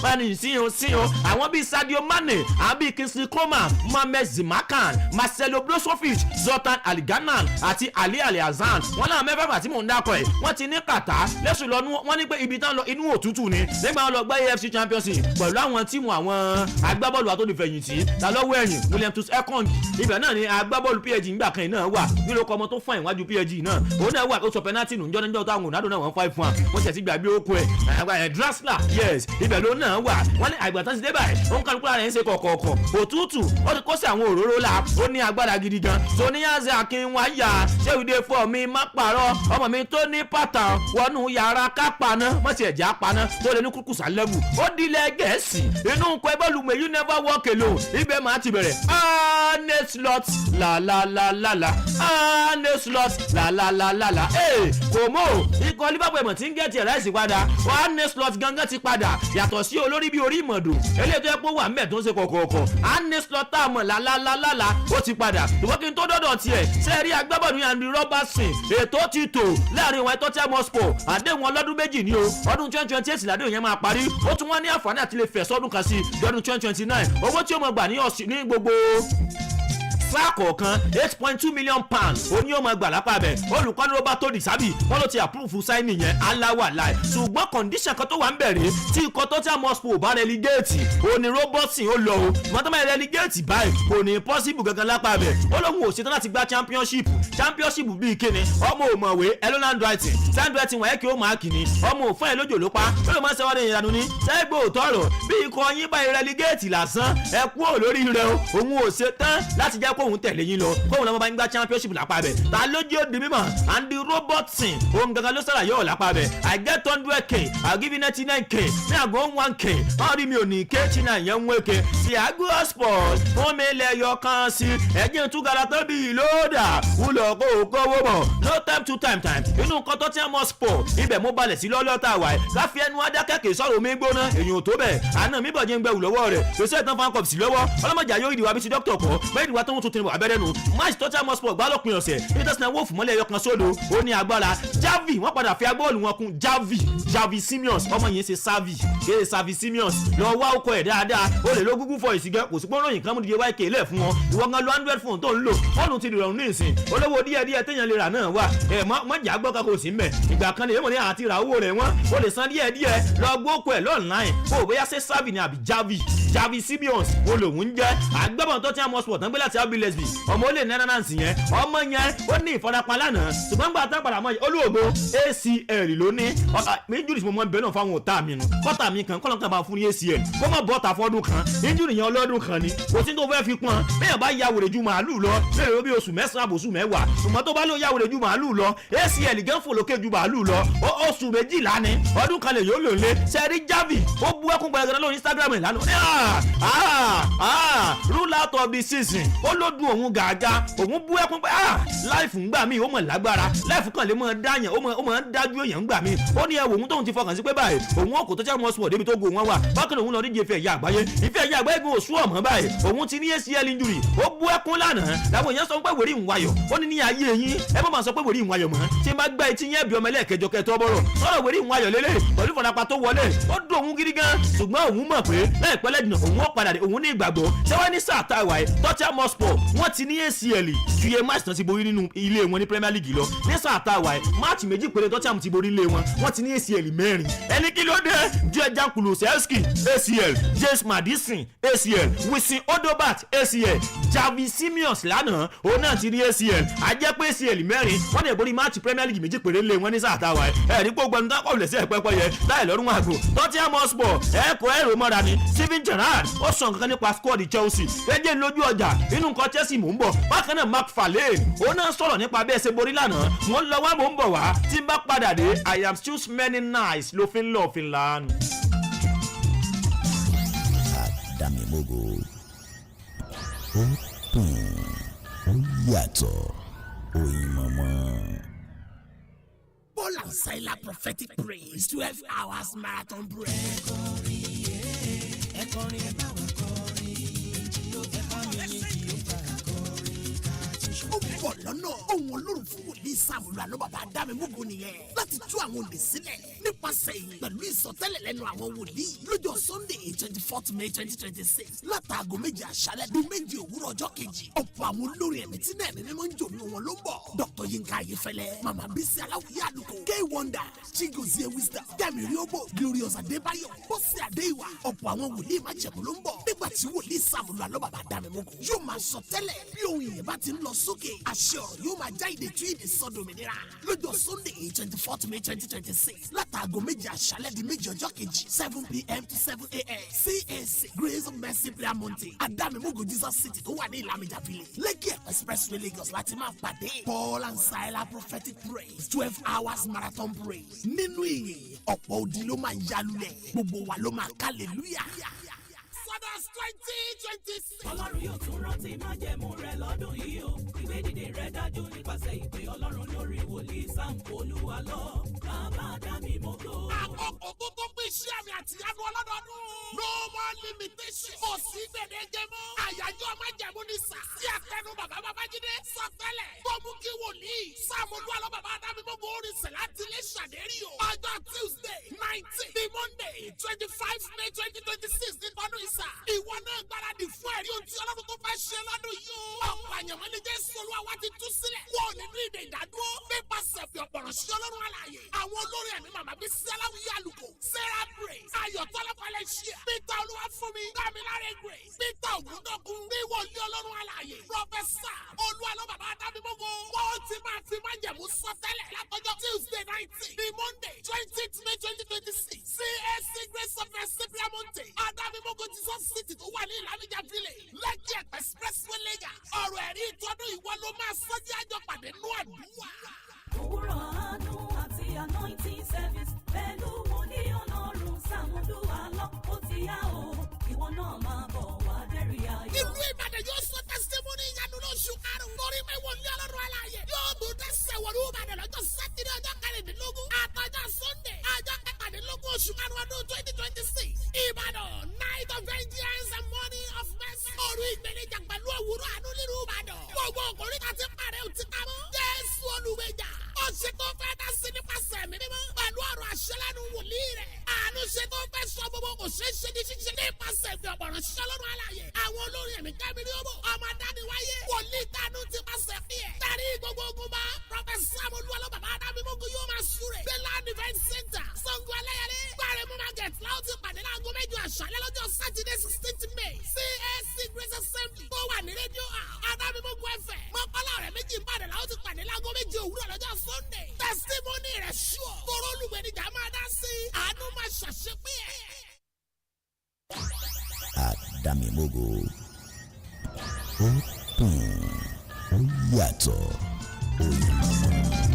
wọ́n ní sí o àwọn bíi Sadio Mane àwọn bíi Kingsley Coman Mohamed Zimakan Marcelo Brozovic Zlatan Aliganan àti Ali Alhassan wọ́n náà mẹ́fà tí mò ń dákọ̀ ẹ̀ wọ́n ti ní kàtá lẹ́sùn lọ wọ́n ní pé ibi tán lọ inú òtútù ni nígbà wọn lọ gbá AFC Champions League pẹ̀lú àwọn tíìmù àwọn agbábọ́ọ̀lù àtòdìfẹ̀yìntì tàlọ́wọ́ ẹ̀yìn William Tus Ekong ibẹ̀ náà ni agbábọ́ọ̀lù PSG ńgbà kan náà wà nílò ọkọ̀ ọmọ tó fún ìwájú PSG náà òun náà wà tó sọ penalty nù njọ́ táwọn Ronaldo náà wọ́n fà fún wa wọ́n tẹ̀sí gbàgbé okun ẹ̀ Drasla yes ibẹ̀ ló náà wà wọ́n ní àgbàtàn ti dé báyìí òun kálukú rẹ̀ ń ṣe kọ̀kọ̀ọ̀kọ̀ òtútù ó ti kó sí àwọn òróró la ó ní agbára gidi gan Soniyaze Akinwaya ṣéwìdé fọ mi má pààrọ̀ ọmọ mi tó ní pàtà wọnú yàrá ká paná mọ̀tì ẹ̀jẹ̀ paná tó lè ní kúkúsà lẹ́wù ó dilẹ̀ Gẹ̀ẹ́sì inú nǹkan ẹbọ́ọ̀lù may you never walk alone ibẹ̀ máa ti bẹ̀rẹ̀ Arne Slot la Arne Slot la kò mọ̀ ikọ̀ Liverpool ẹ̀mọ̀ tí ń gẹ̀ẹ́tì ẹ̀rá ìsìn padà Arne Slot gangan ti padà yàtọ̀ sí olórí bíi orí ìmọ̀dò eléyìí tó yẹ kó wà ń bẹ̀ tó ń ṣe kọ̀kọ̀ọ̀kọ̀ Arne Slot tá a mọ̀ la ó ti padà ìwọ́n kí n tó dọ́dọ̀ tiẹ̀ sẹ́ẹ̀rí agbábọ́ọ̀lù Andy Robertson ètò ti tò láàrin ìwọ̀n ẹ̀tọ́ Tottenham Hotspur àdéhùn ọlọ́dún méjì ni o ọdún 2028 làdéhùn yẹn máa parí ó tún wọ́n ní àǹfààní àti lè fẹ̀ sọ́dún kan sí lọ́dún 2029 owó tí ó mọ̀ gbà ní gbogbo sáà kọ̀ọ̀kan £8.2 million oní ọmọ ẹgbàá lápá bẹ̀ olùkọ́ni Roberto Di Serbi wọ́n ló ti approve signing yẹn aláwà láì ṣùgbọ́n condition kan tó wà ń bẹ̀rẹ̀ tí ikọ̀ Tottenham Hotspur bá relegate òní Robertson ó lọ o mọ́tọ́mọ́ relegate báyìí kò ní possible gangan lápá bẹ̀ ó lóun ò ṣetán láti gba championship bíi kíni ọmọ òmọ̀wé Elland Writing Sandwriting wọ̀nyẹ́ kí ó máa kìíní ọmọ òfin ẹ̀ lójó ló pa ó lè máa ń sẹ́wọ́n ní ìyanu ní sẹ́gbẹ́ òtọ́rọ̀ bí ikọ̀ yín bá relegate lásán ẹ kú olórí rẹ o òun ò ṣetán láti jẹ́ kóhun tẹ̀lé yín lọ kóhun lọ́mọ bá ń gba championship lápá bẹ̀ ta lójú ó di mímọ̀ Andy Robertson òun gangan ló sọ̀rọ̀ yóò lápá bẹ̀ I get 100k I give you 99k ní àgọ́ 1k wọ́n rí mi ò ní kéèkì náà yẹn ń wéke Thiago Sport fún mi lẹ́yọ kan sí ẹ̀jẹ̀ tún gara tó bí lóòdà wúlọ̀ kó o kówó bọ̀ no time to time inú nǹkan tó ti ń mọ̀ sport ibẹ̀ mo balẹ̀ sí lọ́lọ́ta wà ẹ̀ káfí ẹnu adákẹ́kẹ́ sọ̀rọ̀ mi gbóná èyàn tó bẹ̀ àná mi bọ̀ jẹ́ ń gbẹ̀wò lọ́wọ́ rẹ̀ pèsè ìtàn fan cup sí lọ́wọ́ ọlọ́mọdé ayé ìdìwà bí ti dókítà kọ́ bẹ́ẹ̀ ìdìwà tó ń tuntun abẹ́rẹ́ nu match tó ti ń mọ̀ sport gbálòpin ọ̀sẹ̀ peter wolf mọ́lẹ̀ ẹyọ kan sódò ó ní agbára Javi wọ́n padà fi agbóòlù wọn kún Javi Simons ọmọ yẹn ṣe Savi Simons lọ wá ọkọ ẹ̀ dáadáa ó lè lo Google for ìsìgẹ́ kò sí pọ́nrọ́ yìí kan mú díje yk lẹ̀ fún wọn ìwọ gan lo Android phone tó ń lò fóònù ti dìrọ̀rùn ní ìsìn olówó díẹ̀ téèyàn lè rà náà wà ẹ̀ mọ́jà gbọ́ kakó sí mbẹ̀ ìgbà kan lè mọ̀ ní àti ra owó rẹ̀ wọ́n ó lè san díẹ̀ lọ gbókò ẹ̀ lọ́ọ̀nláìn kó o bóyá ṣe Savi ni àbí Javi Simons ó lòun ń jẹ́ àgbẹ̀bọ̀n tó ti ń mọ̀ sport tán gbé láti Bobby Leslie ọmọ olè Netherlands yẹn ọmọ yẹn ó ní ìfarapa lánàá ṣùgbọ́n gbà tá padà mọ́ olóògbé ACL ló ní injury mo mọ bẹ́ẹ̀ náà fáwọn ọ̀tá mi nù kọ́tà mi kan kọ́lọ́n kan bá fún ní ACL kó má bọ́ta fọ́dún kan injury yẹn ọlọ́dún kan ni kò sí tó fẹ́ fi pọ́n bẹ́ẹ̀ bá ya wèrè ju màálù lọ bẹ́ẹ̀ ló bí oṣù mẹ́sàn-án àbòsù mẹ́wàá ṣùgbọ́n tó bá ló ya wèrè ju màálù lọ ACL gan fò lókè ju màálù lọ oṣù méjìlá ni ọdún kan lè yóò lò lé sẹ́rí Javi ó bú ẹkún gbẹ̀rẹ̀ lórí Instagram ẹ̀ lánàá rule out of the season ó ló dùn òun gàgà òun bú ẹkún pé láìfù ń gbà mí ó mọ̀ lágbára láìfù kan lè mọ̀ dáyàn ó mọ̀ ń dájú èèyàn ń gbà mí ó ní ẹwò òun tóun ti fọkàn sí pé báyìí òun ọkọ̀ tó jẹ́ mọ́ sùn débi tó go wọn wà bákan òun lọ díje ìfẹ́ ẹ̀yà àgbáyé ìfẹ́ ẹ̀yà àgbáyé gan oṣù ọ̀mọ́ báyìí òun ti ní ACL injury ó bú ẹkún lánàá làwọn èèyàn sọ pé wèrè ń wayọ̀ ó ní ní ayé yín ẹ má máa sọ pé wèrè ń wayọ̀ mọ́ tí n bá gbá etí yẹn bí ọmọ ẹlẹ́ẹ̀kẹjọ kẹtọ́ bọ́rọ̀ sọ̀rọ̀ wèrè ń wayọ̀ lélẹ̀ pẹ̀lú ìfọ̀nàpá tó wọlé ó dùn òun gidi gan ṣùgbọ́n òun mọ̀ pé láìpẹ́ lẹ́dìnà òun ó padà dé òun ní ìgbàgbọ́ sẹ́wọ́n ní sáà táwa ẹ̀ Tottenham Hotspur wọ́n ti ní ACL ju iye match tán ti borí nínú ilé wọn ní Premier League lọ ní sáà táwa ẹ̀ match méjì péré Tottenham ti borí ilé wọ́n ti ní ACL mẹ́rin ẹni kí ló dé Dejan Kulusevski ACL James Madison ACL Wilson Odobat ACL Javi Simons lánàá òun náà ti ní ACL àjẹ́ pé ACL mẹ́rin wọ́n lè borí match Premier League méjì péré lé wọn ní sáà táwa ẹ̀ ẹ̀rí gbogbo ẹni tó kọ̀ lẹ́sẹ̀ pẹ́pẹ́ yẹ láì lọ́rùn àgò Tottenham Hotspur ẹ̀kọ́ ẹ̀rọ mọ́ra ni Steven Gerrard ó sọ nǹkan nípa squad Chelsea ẹjẹ́ lójú ọjà nínú nǹkan Chelsea mò ń bọ̀ bákan náà McFarlane ó náà sọ̀rọ̀ nípa bẹ́ẹ̀ ṣe borí lánàá wọ́n lọ wá mò ń bọ̀ wá tí n bá padà dé I am still smelling nice ló fi ń lọ òfin lánàá. Adamimogo ó dùn ó yàtọ̀ oyin mọ́mọ́. Paul and Silas prophetic praise 12 hours marathon prayer. Ó bọ̀ lọ́nà ohun Ọlọ́run fún wòlíì Sámúẹ́lì Alọ́ bàbá Adamimogo nìyẹn láti tú àwọn olè sílẹ̀ nípasẹ̀ ìyìn pẹ̀lú ìsọtẹ́lẹ̀ lẹ́nu àwọn wòlíì lọ́jọ́ Sunday 24th May 2026 látàgò méjì àṣálẹ́ di méjì òwúrọ̀ ọjọ́ kejì ọ̀pọ̀ àwọn olórin ẹ̀mí tí náà mímọ́ ń jò ní wọn ló ń bọ̀ Dr. Yinka Ayefẹ́lẹ́ Mama Bisi Aláwìyé Àlùkò K-Wonder Chigozie Wisdom Demi Riobo Glorious Adébáyọ̀ Bọ́sẹ̀ Adéìwà ọ̀pọ̀ àwọn wòlíì májẹ̀mú ló ń bọ̀ nígbà tí wòlíì Sámúẹ́lì Alọ́ bàbá Adamimogo yóò máa sọ tẹ́lẹ̀ bí ohun ìyẹn bá ti ń lọ sókè àṣẹ ọ̀rọ̀ yóò máa já ìdè tú ìdè sọ́dọ̀mìnira lọ́jọ́ Sunday 24th May 2026 látàgò méjì àṣálẹ́ di méjì ọjọ́ kejì 7 p.m. to 7 a.m. CAC Grace of Mercy Prayer Mountain Adamimogo Jesus City tó wà ní Ìlàmìjà Village Lekki Expressway Lagos láti máa pàdé Paul and Silas prophetic praise 12 hours marathon praise nínú ìyìn ọ̀pọ̀ odi ló máa yálulẹ̀ gbogbo wa ló máa hallelujah. Exodus 2026. Ọlọ́run yóò tún rántí májẹ̀mú rẹ̀ lọ́dún yìí o. Ìgbé dìde rẹ̀ dájú nípasẹ̀ ìpè Ọlọ́run lórí wòlíì Sámúẹ́lì Alọ́ bàbá Adamimogo. Àkókò tó pín iṣẹ́ àmì àti ìyanu ọlọ́dọọdún. No more limitation. Kò sí gbèdéke mọ́. Àyájọ́ májẹ̀mú ní sà. Tí àtẹnu bàbá Babájídé sọ tẹ́lẹ̀. Tó mú kí wòlíì Sámúẹ́lì Alọ́ bàbá Adamimogo oríṣi láti lè ṣàdérí o. Ọjọ́ Tuesday 19 ní Monday 25 May 2026 ní tọ́dún ìsà. Ìwọ náà gbáradì fún ẹ̀rí ohun tí Ọlọ́run tó fẹ́ ṣe lọ́dún yìí o. Ọ̀pọ̀ àyànmọ́ ní Jésù Olúwa wa ti tú sílẹ̀. Wọ́n nínú ìdè ìdádúró. Nípasẹ̀ fi ọ̀pọ̀rọ̀ sí Ọlọ́run àlàyé. Àwọn olórin ẹ̀mí Màmá Bísí Aláwìyé Àlùkò. Sarah Praise. Ayọ̀tọ́lá Fọlẹ́ṣíà. Peter Olúwafúnmi. Dámiláre Grace. Peter Ògúndọ̀kun. Níwọ̀lé Ọlọ́run àlàyé. Prọfẹ̀sà Olúwalọ́ bàbá Adamimogo. Wọ́n ti máa fi májẹ̀mú sọ tẹ́lẹ̀ látọjọ́ Tuesday 19 ní Monday 20th May 2026. CAC Grace of Mercy Prayer Mountain. Adamimogo Jesus City tó wà ní Ìlàmìjà Village. Lekki Expressway Lagos. Ọ̀rọ̀ ẹ̀rí ìtọ́dún ìwọ ló máa sọ́jí àjọ pàdé nú àdúrà. Òwúrọ̀ àánú àti anointing service pẹ̀lú wòlíì Ọlọ́run Sámúẹ́lì Alọ́ ó ti yá o. Ìwọ náà máa bọ̀ wá dẹ́rì ayọ̀. Ìlú Ìbàdàn yóò sọ testimony ìyanu lóṣù karùn-ún. Torí pé wòlíì Ọlọ́run àlàyé yóò mú dẹ́sẹ̀ wọ̀lú Ìbàdàn lọ́jọ́ Sátidé ọjọ́ kẹrìndínlẹ́. Adamimogo. Ó dùn, ó yàtọ̀, oyinmọ̀mọ́.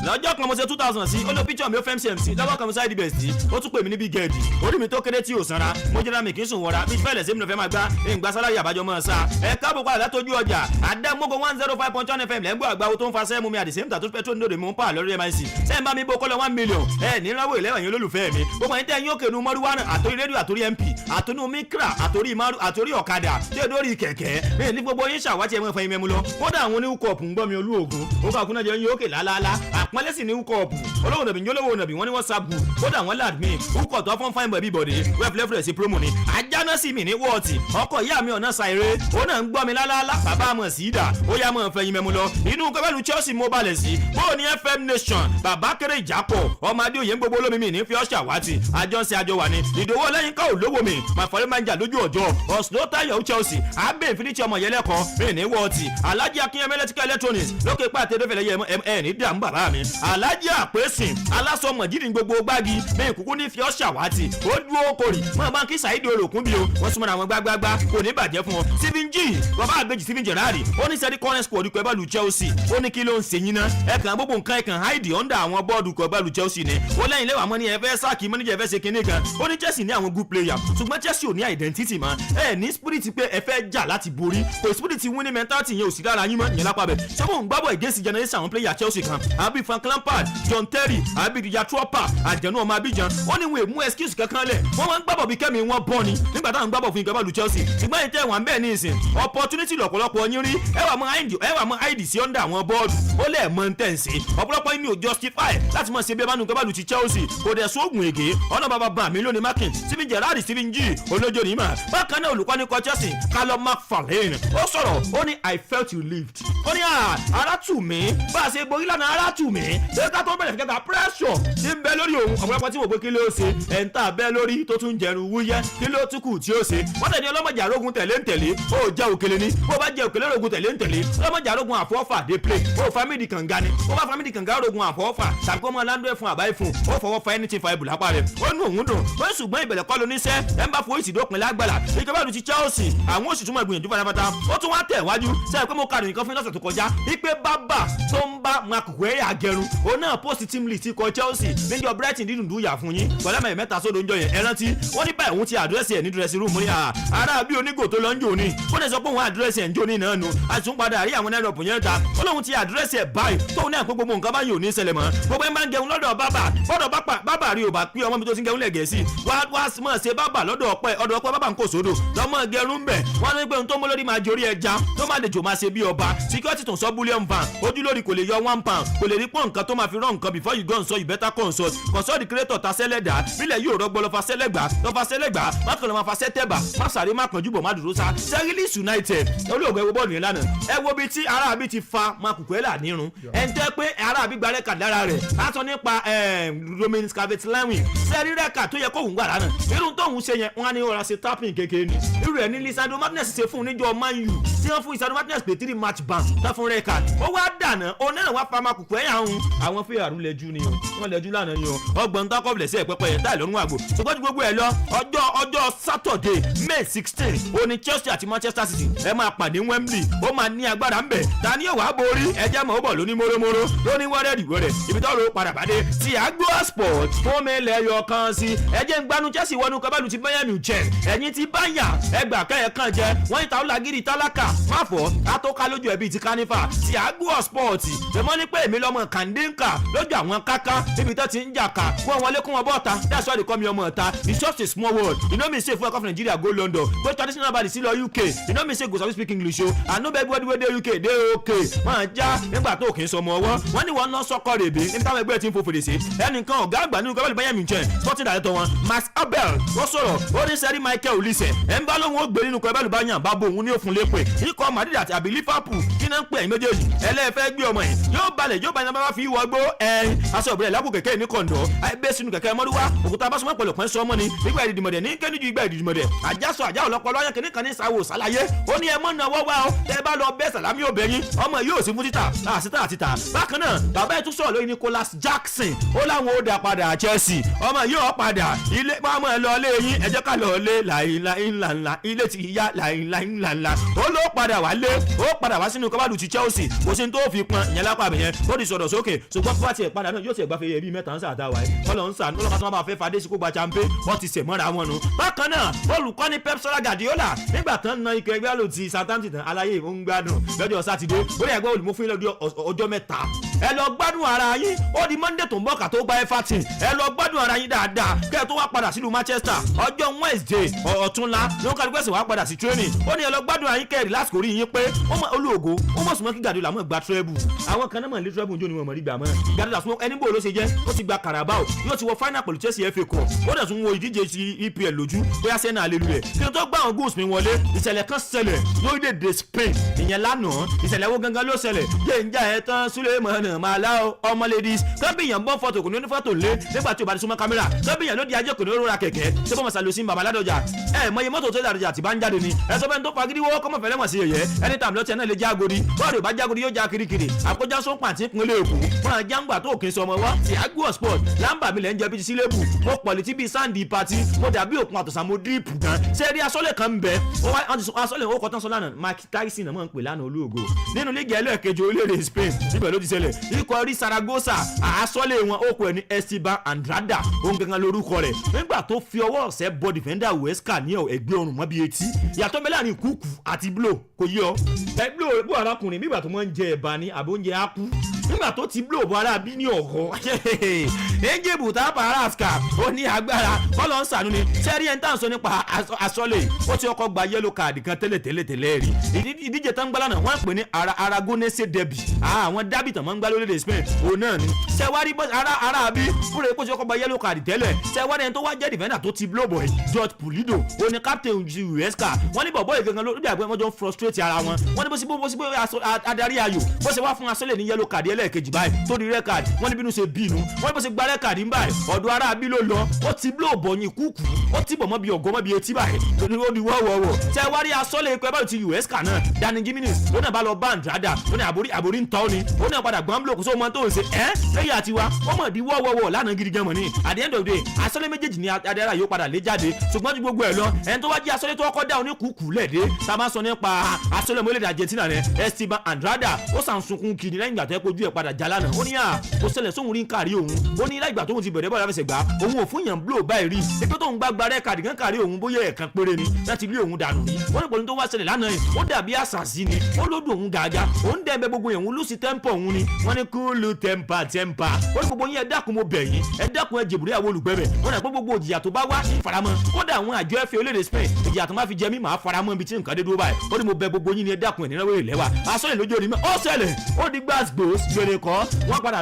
lọ́jọ́ kan mo ṣe 2000 sí ó lọ píchọ̀ mi ó fẹ́ mcmc lọ́wọ́ kan mo sáré dbs tí ó tún pè mí ní big gẹ̀ẹ́dì orí mi tó kéré tí ò sanra mo jẹ́ra mi kì í sùn wọra bí fẹ́lẹ̀ sí mi lọ fẹ́ máa gbá ìgbà sálárì àbájọ mọ́ sá ẹ káàbọ̀ padà látọjú ọjà Adamimogo 105.1 FM lẹ́gbọ́ àgbáwo tó ń fa sẹ́mu mi àdìsẹ́mu tàtó pẹ́tró ní òde mò ń pa lórí mic sẹ́yìn bá mi bó kọ́lọ́ 1 million ẹ níláwó ìlẹ́wọ̀n yín olólùfẹ́ mi gbogbo ẹ̀yin tẹ́ yín òkè nu mọ́rúwá àtòrí rédíò àtòrí mp àtòrí mikra àtòrí maru àtòrí ọ̀kadà tí ó dórí kẹ̀kẹ́ mi ní gbogbo yín ṣàwátì ẹ̀mọ́ ìfẹ́yìn mẹ́mu lọ kódà àwọn oníwúkọ̀ọ̀pù ń gbọ́ mi olú ògùn ó kà kúnná jẹ́ yín òkè lálálá àpọ́nlé sì ní wúkọ̀ọ̀pù olówó nàbí njólówó nàbí wọ́n ní WhatsApp group kódà wọ́n láàdmí wúkọ̀ tó fọ́n fáìn bẹ̀bí bọ̀dé wẹ́fúlẹ́fúlẹ̀ sí promo ni ajáná sí mi ní wọ́ọ̀tì ọkọ̀ ìyá mi ọ̀nà ṣàìrè ó náà ń gbọ́ mi lálálá bàbá mọ̀ sí ìdá ó yá mọ̀ fẹ́yìn mẹ́mu lọ inú kọ́bẹ́lú Chelsea mo balẹ̀ sí bóò ní FM Nation bàbá kéré ìjápọ̀ ọmọdé òye ń gbogbo olómi mi ní fi ọ́ ṣàwátì àjọṣe àjọ wà ní ìdòwò lẹ́yìn ká olówó mi màfọ́lẹ́ máa ń jà lójú ọjọ́ ọ̀sùn táyọ̀ Chelsea abẹ́ ìfinitì ọmọ yẹn lẹ́kọ̀ọ́ mi ní wọ́ọ̀tì Alhaji Akinyemi Electrical Electronics lókè pàtẹ́ dófẹ̀lẹ́ yẹ ẹ̀ ní dàmú bàbá mi Alhaji àpèsìn alásọmọ jírí gbogbo gbági bẹ́ẹ̀ kúkú ní fi ọ́ ṣàwátì ó dúró kórì mọ́ bá ń kí Saheed olókun bí o wọ́n súnmọ́ àwọn gbágbágbá kò ní bàjẹ́ fún ọ Steven G bàbá àgbèjì Steven Gerrard ó ní sẹ́rí corner squad ikọ̀ ẹ̀bá lu Chelsea ó ní kí ló ń ṣe yín náà ẹ̀kan gbogbo nǹkan ẹ̀kan hide under àwọn bọ́ọ̀dù ikọ̀ ẹ̀bá lu Chelsea ni ó lẹ́yìn lẹ́wà mọ́ ní ẹ̀fẹ́ sáàkì mọ́níjà ẹ̀fẹ́ ṣe kinní kan ó ní Chelsea ní àwọn good player ṣùgbọ́n Chelsea ò ní identity mọ́ ẹ̀ ní spirit pé ẹ fẹ́ jà láti borí kò spirit winning mentality yẹn ò sí lára yín mọ́ ìyẹn lápá bẹ̀ ṣé mò ń gbábọ̀ against generation àwọn player Chelsea kan àbí Frank Lampard John Terry àbí Didier Drogba àjẹnú ọmọ Abidjan wọ́n ní wọn èmú excuse kankan lẹ̀ wọ́n máa ń gbábọ̀ bí kẹ́mi wọn bọ́ ni nígbà táwọn gbábọ̀ fún ìgbàbọ̀ lu Chelsea ṣùgbọ́n ìtẹ́ wọn bẹ́ẹ̀ ní ìsìn opportunity lọ́pọ̀lọpọ̀ yín rí ẹ wà mọ́ id sí under àwọn bọ́ọ̀dù ó lẹ̀ mọ́ ń tẹ̀sí ọ̀pọ̀lọpọ̀ yín ni ò justify láti mọ̀ sí ẹbí ẹbánu gbábọ̀ lu ti Chelsea kò dẹ̀ sóògùn ègé ọ̀nà bàbá bá mi lónìí Markin Steven Gerrard Steven G olójó ní mà bákan náà olùkọ́ni kọ Chelsea Callum McFarlane ó sọ̀rọ̀ ó ní I felt relieved ó ní ara tù mí bá a ṣe borí lánàá ara tù mí ṣé ká tó bẹ̀rẹ̀ fi kẹta pressure ti ń bẹ lórí òun ọ̀pọ̀lọpọ̀ tí mo gbé kí ló ṣe ẹ̀ńtà bẹ́ lórí tó tún jẹ̀rù wúyẹ́ kí ló tún kù tí ó ṣe wọ́n tẹ̀ ní ọlọ́mọdé àrógun tẹ̀lé ń tẹ̀lé ó jẹ́ òkèlè ni bó bá jẹ́ òkèlè rogun tẹ̀lé ń tẹ̀lé ọlọ́mọdé àrógun àfọ́fà dé play ó family kànga ni ó bá family kànga rogun àfọ́fà tàbí kó mọ láńdó ẹ̀fún àbáyé fún ó fọwọ́ fa anything fa ibùdó apá rẹ̀ ó ní òun dùn ó ṣùgbọ́n ìbẹ̀rẹ̀ kọ́ ló níṣẹ́ ẹ̀ ń bá fowó ìsìdópin lágbàlá ìjọba ìlú ti Chelsea àwọn oṣù túnmọ̀ ìgbìyànjú fatafata ó tún wá tẹ̀ wájú sẹ́yìn pé mo kàdùn nǹkan fún lọ́sẹ̀ tó kọjá wípé bábà tó ń bá makuwe àgẹrun òun náà post team list ikọ̀ Chelsea níjọ Brighton dídùn dúyà fún yín pẹ̀lẹ́mẹ̀ mẹ́ta sódò ń jọ yẹn ẹ rántí wọ́n ní báyìí òun ti àdírẹ́sì ẹ̀ ní dírẹ́sì rúùmù ní ara bí onígò tó lọ ń jò ní ó lè sọ pé òun àdírẹ́sì ẹ̀ ń jò ní náà nu àtúnpadà rí àwọn ẹ̀rọ òpùnyẹn ta ó lóun ti àdírẹ́sì ẹ̀ báyìí tóun náà pé gbogbo nǹkan báyìí ò ní ṣẹlẹ̀ mọ́ gbogbo ẹ̀ máa ń gẹun lọ́dọ̀ bábà rí ò bá pín ọmọ mi tó ti ń gẹun lẹ̀ Gẹ̀ẹ́sì wá mọ̀ ṣe bábà lọ́dọ̀ ọ̀pẹ bábà ń kò sódò lọ́mọ gẹrun bẹ̀ wọ́n ní pé ohun tó mú lórí máa jorí ẹja tó máa lè jò máa ṣe bí ọba security tó ń sọ bullion van ojú lórí kò lè yọ £1 kò lè rí pọ́n nǹkan tó máa fi rán nǹkan before you go and so you better consult the creator ta sẹ́lẹ̀dá bílẹ̀ yóò rọ́gbọ́ lọ́fà sẹ́lẹ̀gbà má kàn lọ́ máa fa sẹ́tẹ̀bà má sáré má kànjú bọ̀ má dúró sá Sẹ́rílísì United olóògbé wo bọ́ọ̀lù yẹn lánàá ẹ wo bí tí aráàbí ti fa Makukwela nírun ẹ ń tẹ́ pé aráàbí gba rẹ́kà lára rẹ̀ látọ̀ nípa Romain Calvert-Lewin sẹ́rí rẹ́kà tó yẹ kóhùn gbà lánàá irun tóhùn ṣe yẹn wọ́n á ní ọ̀rọ̀ ṣe tapping kékeré ni irú ẹ̀ ní Lisandro Martinez ṣe fún níjọ́ Man U tí wọ́n fún Lisandro Martinez pé 3 match ban tá fún rẹ́kà ó wá dànà ó náà wá fa Makukwela hùn àwọn fíyàrú lẹ́jú ni wọ́n lẹ́jú lánàá ni ọgbọ̀n tá kọ́bìlẹ̀ sí ẹ̀pẹ́pẹ́ yẹn táì lọ́rùn àgbò ṣùgbọ́n ju gbogbo ẹ̀ lọ ọjọ́ Saturday May 16 òní Chelsea àti Manchester City ẹ máa pàdé Wembley ó máa ní agbára ńbẹ̀ ta ni yóò wá borí ẹjẹ́ mọ̀ ó bọ̀ lóní móromóró lóní wọ́rẹ́dìwọ́rẹ́ ibi tó ló padà bàdé Thiago Sport fún mi lẹ́yọ̀ kan sí ẹjẹ́ ń gbanu Chelsea wọnú kábàlù ti Bayern Munich ẹ̀yìn ti báyà ẹgbà kẹ́yẹ kan jẹ wọ́n ìta ọ̀làgìrì tálákà má fọ́ àtọ́ká lójú ẹbí ti kánífà Thiago Sport tẹ̀mọ́ ní pé èmi lọ́mọ kàndínkà lójú àwọn káká níbi tó ti ń jà ká wọ́n wọlé kún wọn bọ́ọ̀ta that's why they call me ọmọ ọ̀ta it's just a small world you know me say fún ẹ̀kọ́ fún Nigeria go London go traditional body sí lọ UK you know me say go sabi speak English o I know everybody wey dey UK dey okay wọ́n já nígbà tó kì í sọmọ ọwọ́ wọ́n ní wọ́n ná sọ́kọ́ rèébí níbi táwọn ẹgbẹ́ ti ń fò fèrèsé ẹnìkan ọ̀gá àgbà nínú gbẹ́bẹ́lì Bayern Munich sporting director wọn Max Abel wọ́n sọ̀rọ̀ ó ní sẹ́rí Michael Olise ẹ̀ ń bá lóhun ó gbé nínú gbẹ́bẹ́lì Bayern bá bo òun ní òfun lépè ikọ̀ Madrid àti àbí Liverpool kí náà ń pè ẹ̀yìn méjèèjì ẹlẹ́fẹ́ gbé ọmọ yìí yóò balẹ̀ yóò balẹ̀ wá fi wọgbó aṣọ ìbílẹ̀ lápò kẹ̀kẹ́ ní kọ̀ǹdọ̀ àìbẹ́ sínú kẹ̀kẹ́ mọ́rúwá òkúta bá sọmọ́ pẹ̀lú pẹ́ sọmọ ni nígbà ìdìmọ̀dẹ̀ ní kẹ́nìjú ìgbà ìdìmọ̀dẹ̀ àjàsọ àjà ọlọ́pọ̀lọ́ yẹn kìnnìkan ní sáwò sálàyé ó ní ẹ mọ́ náà wọ́wọ́ ọ tẹ́ bá lọ bẹ́ẹ̀ sàlámì obìnrin ọmọ yóò sí fún títà àtìtà bákan náà bàbá ẹ̀ tún sọ̀rọ̀ lórí Nicholas Jackson ó láwọn ó dà padà Chelsea ọmọ yóò padà ilé pàmò ẹ lọ lé yín ẹ jẹ́ ká lọ lé láìláìláńlá ilé ti yá láìláìláńlá ó ló padà wá sínú kọ́bálù ti Chelsea kò sí tó fi pọn ìyẹn lápá mi yẹn ó ti sọ̀rọ̀ sókè ṣùgbọ́n fún àti ìpadà náà yóò ti ẹ̀gbáfẹ́ yẹ bí mẹ́ta ń sàdáwà ẹ̀ kọ́lọ̀ ń sàn lọ́kàn tó máa fẹ́ fadé sí kó gba champe wọ́n ti sẹ̀mọ́ra wọn nu. bákan náà olùkọ́ni Pep Guardiola nígbà tán na ikọ̀ ẹgbẹ́ àlò ti Southampton tán aláyé ń gbádùn lọ́jọ́ sátidé orí ẹgbẹ́ olùmọ̀ fún ilé ọjọ́ mẹ́ta ẹ lọ gbádùn ara yín ó di Monday tó ń bọ̀ kà tó gba Everton ẹ lọ gbádùn ara yín dáadáa kẹ́ ẹ tó wá padà sílùú Manchester ọjọ́ Wednesday ọ̀túnla ní wọ́n kálukú ẹ̀sìn wá padà sí training ó ní ẹ lọ gbádùn ara yín kẹ́ẹ̀rì lásìkò rí yín pé olóògo ó mọ̀ súnmọ́ kí Guardiola mọ̀ gba treble àwọn kan náà mọ̀ ní treble jó ni wọ́n mọ̀ rí gbà mọ́ Guardiola súnmọ́ ẹni bò ló ṣe jẹ́ ó ti gba Carabao yóò ti wọ final pẹ̀lú Chelsea FA Cup ó dẹ̀ tún wo ìdíje ti EPL lójú bóyá sẹ́nà àlelulẹ̀ kí n tó gbá àwọn goals mi wọlé ìṣẹ̀lẹ̀ kan ṣẹlẹ̀ lórílẹ̀‐èdè Spain ìyẹn lánàá ìṣẹ̀lẹ̀ wo gangan ló ṣẹlẹ̀ yé ń jà ẹ̀ tán Sulemana Mala ọmọ ladies kábíyàn bọ́ fọ́tò kò ní onífọ́tò lé nígbà tí o bá ti súnmọ́ kámẹ́rà kábíyàn ló di ajé kò ní rọra kẹ̀kẹ́ ṣé bọ́ mọ̀sálù sí bàbá ládọjà mọye mọ́tò tó dàdọjà tí bá ń jáde ni ẹ sọ fẹ́ tó fagídí wọ́wọ́ kọ́mọ̀ fẹ́lẹ́ mọ̀ sí ẹ̀yẹ anytime lọ́tẹ̀ náà lè já agodi bọ́ọ̀dù bá jágodi yóò já kirikiri àkójá sún pàǹtí ìpínlẹ̀ Èkó fúnra jáǹgbà tó kì í sọmọ wá Thiago sport lámbà mi lẹ́ ń jẹ bí ti sílẹ̀bù mo pọ̀ létí bíi sandy party mo dàbí òkun àtọ̀sà mo díìpù gan ṣé rí asọ́lẹ̀ kan ń bẹ asọ́lẹ̀ ó kọ́tán sọ lánàá Mike Tyson náà mọ̀ ń pè lánàá olóògo nínú líìgì ẹlẹ́ẹ̀kejì orílẹ̀-èdè Spain níbẹ̀ ló ti ṣẹlẹ̀ ikọ̀ rí Saragossa asọ́lẹ̀ wọn ó kọ ẹni Esteban Andrada òun gangan lórúkọ rẹ̀ nígbà tó fi ọwọ́ ọ̀sẹ̀ bọ defender Huesca ní ẹgbẹ́ ọrùn mọ́ bíi etí yàtọ̀ bẹ́ẹ̀ láàrin kúkú àti blow kò yí ọ blow bó arákùnrin nígbà tó máa ń jẹ ẹ̀bà ní àbí oúnjẹ ápú nígbà tó ti blow bọ́ ara bí ní ọ̀gọ́ ẹ̀jẹ̀ bùtá paraska ó ní agbára bọ́lọ̀ ń sànú ni sẹ́rí ẹ̀ ń tàn sọ nípa asọ́lẹ̀ ó ti ọkọ̀ gba yellow card kan tẹ́lẹ̀ rí ìdíje tán gbá lánàá wọ́n pè ní Aragonese derby àwọn derby tán máa ń gbá lórílẹ̀ Spain òun náà ni sẹ́wárí ara bí fúnra epo ti ọkọ̀ gba yellow card tẹ́lẹ̀ sẹ́wárí ẹni tó wá jẹ́ defender tó ti blow boy George Pulido ó ní captain Huesca wọ́n ní bọ̀bọ̀ ìgangan lórí àgbẹ̀ wọ́n jọ ń frustrate ara wọn wọ́n ní bó sí adarí ayò bó ṣe wá fún asọ́lẹ̀ ní yellow card ẹlẹ́ẹ̀kejì báyìí tó di red card wọ́n ní bínú ṣe bínú wọ́n ní bó ṣe gba red card ń báyìí ọ̀dọ̀ ara bí ló lọ ó ti blow bọ̀yìn kúkú ó ti bọ̀ mọ́ bí ọ̀gọ́ mọ́ bí etí báyìí ó di wọ́wọ́wọ́ tẹ́ wá rí asọ́lẹ̀ ikọ̀ ẹ̀bá ti Huesca náà Dani Jimenez ó náà bá lọ bá Andrada ó ní àbórí ń tọ́ ni ó náà padà gbọ́n blow kó sóò mọ́ tó ń ṣe lẹ́yìn àtiwá ó mọ̀ di wọ́wọ́wọ́ lánàá gidi gan mọ̀ ní at the end of the day asọ́lẹ̀ méjèèjì ni adẹ́rà yóò padà lé jáde ṣùgbọ́n ju gbogbo ẹ̀ lọ ẹni tó wá jẹ́ asọ́lẹ̀ tó kọ́kọ́ dá oníkùkù lẹ́ẹ̀dẹ́ tá a máa sọ nípa asọ́lẹ̀ mọ́lẹ́dẹ̀ Argentina rẹ̀ Esteban Andrada ó sàn sunkún kiri lẹ́yìn ìgbà tó yẹ kó ojú ẹ̀ padà já lánàá ó ní kò ṣẹlẹ̀ sóhun rí ń kárí òun ó ní láì ìgbà tóhun ti bẹ̀rẹ̀ bọ́ọ̀lù àfẹsẹ̀ gbá òun ò fún yàn blow báyìí rí epo tóhun gbá rẹ́ kàdí kan kárí òun bóyá ẹ̀kan péré ni láti rí òun dànù rí ó ní pẹ̀lú tó wá ṣẹlẹ̀ lánàá yìí ó dàbí àṣàṣì ni ó lódò òun gàgà ó ń dẹ́ẹ̀bẹ̀ gbogbo yẹn òun lùsì tẹ́ḿpọ̀ òun ni wọ́n ní kúlù tẹ́ḿpà ó ní gbogbo yín ẹ dákun mo bẹ̀ yín ẹ dákun ẹ jèbùrẹ́ àwọn olùgbẹ́bẹ̀ wọ́n ní gbogbo òjìyà tó bá wá ní faramọ́ kódà àwọn àjọ FA orílẹ̀-èdè Spain ìjìyà tó máa fi jẹ mí màá faramọ́ ibi tí nǹkan dé dúró báyìí ó ní mo bẹ̀ gbogbo yín ni ẹ dákun ẹ̀ nínú wẹ̀rẹ̀ lẹ́wà asọ́lẹ̀ lójú orí mọ́ ó ṣẹlẹ̀ ó di gbàgbós gbèrè kọ́ wọ́n padà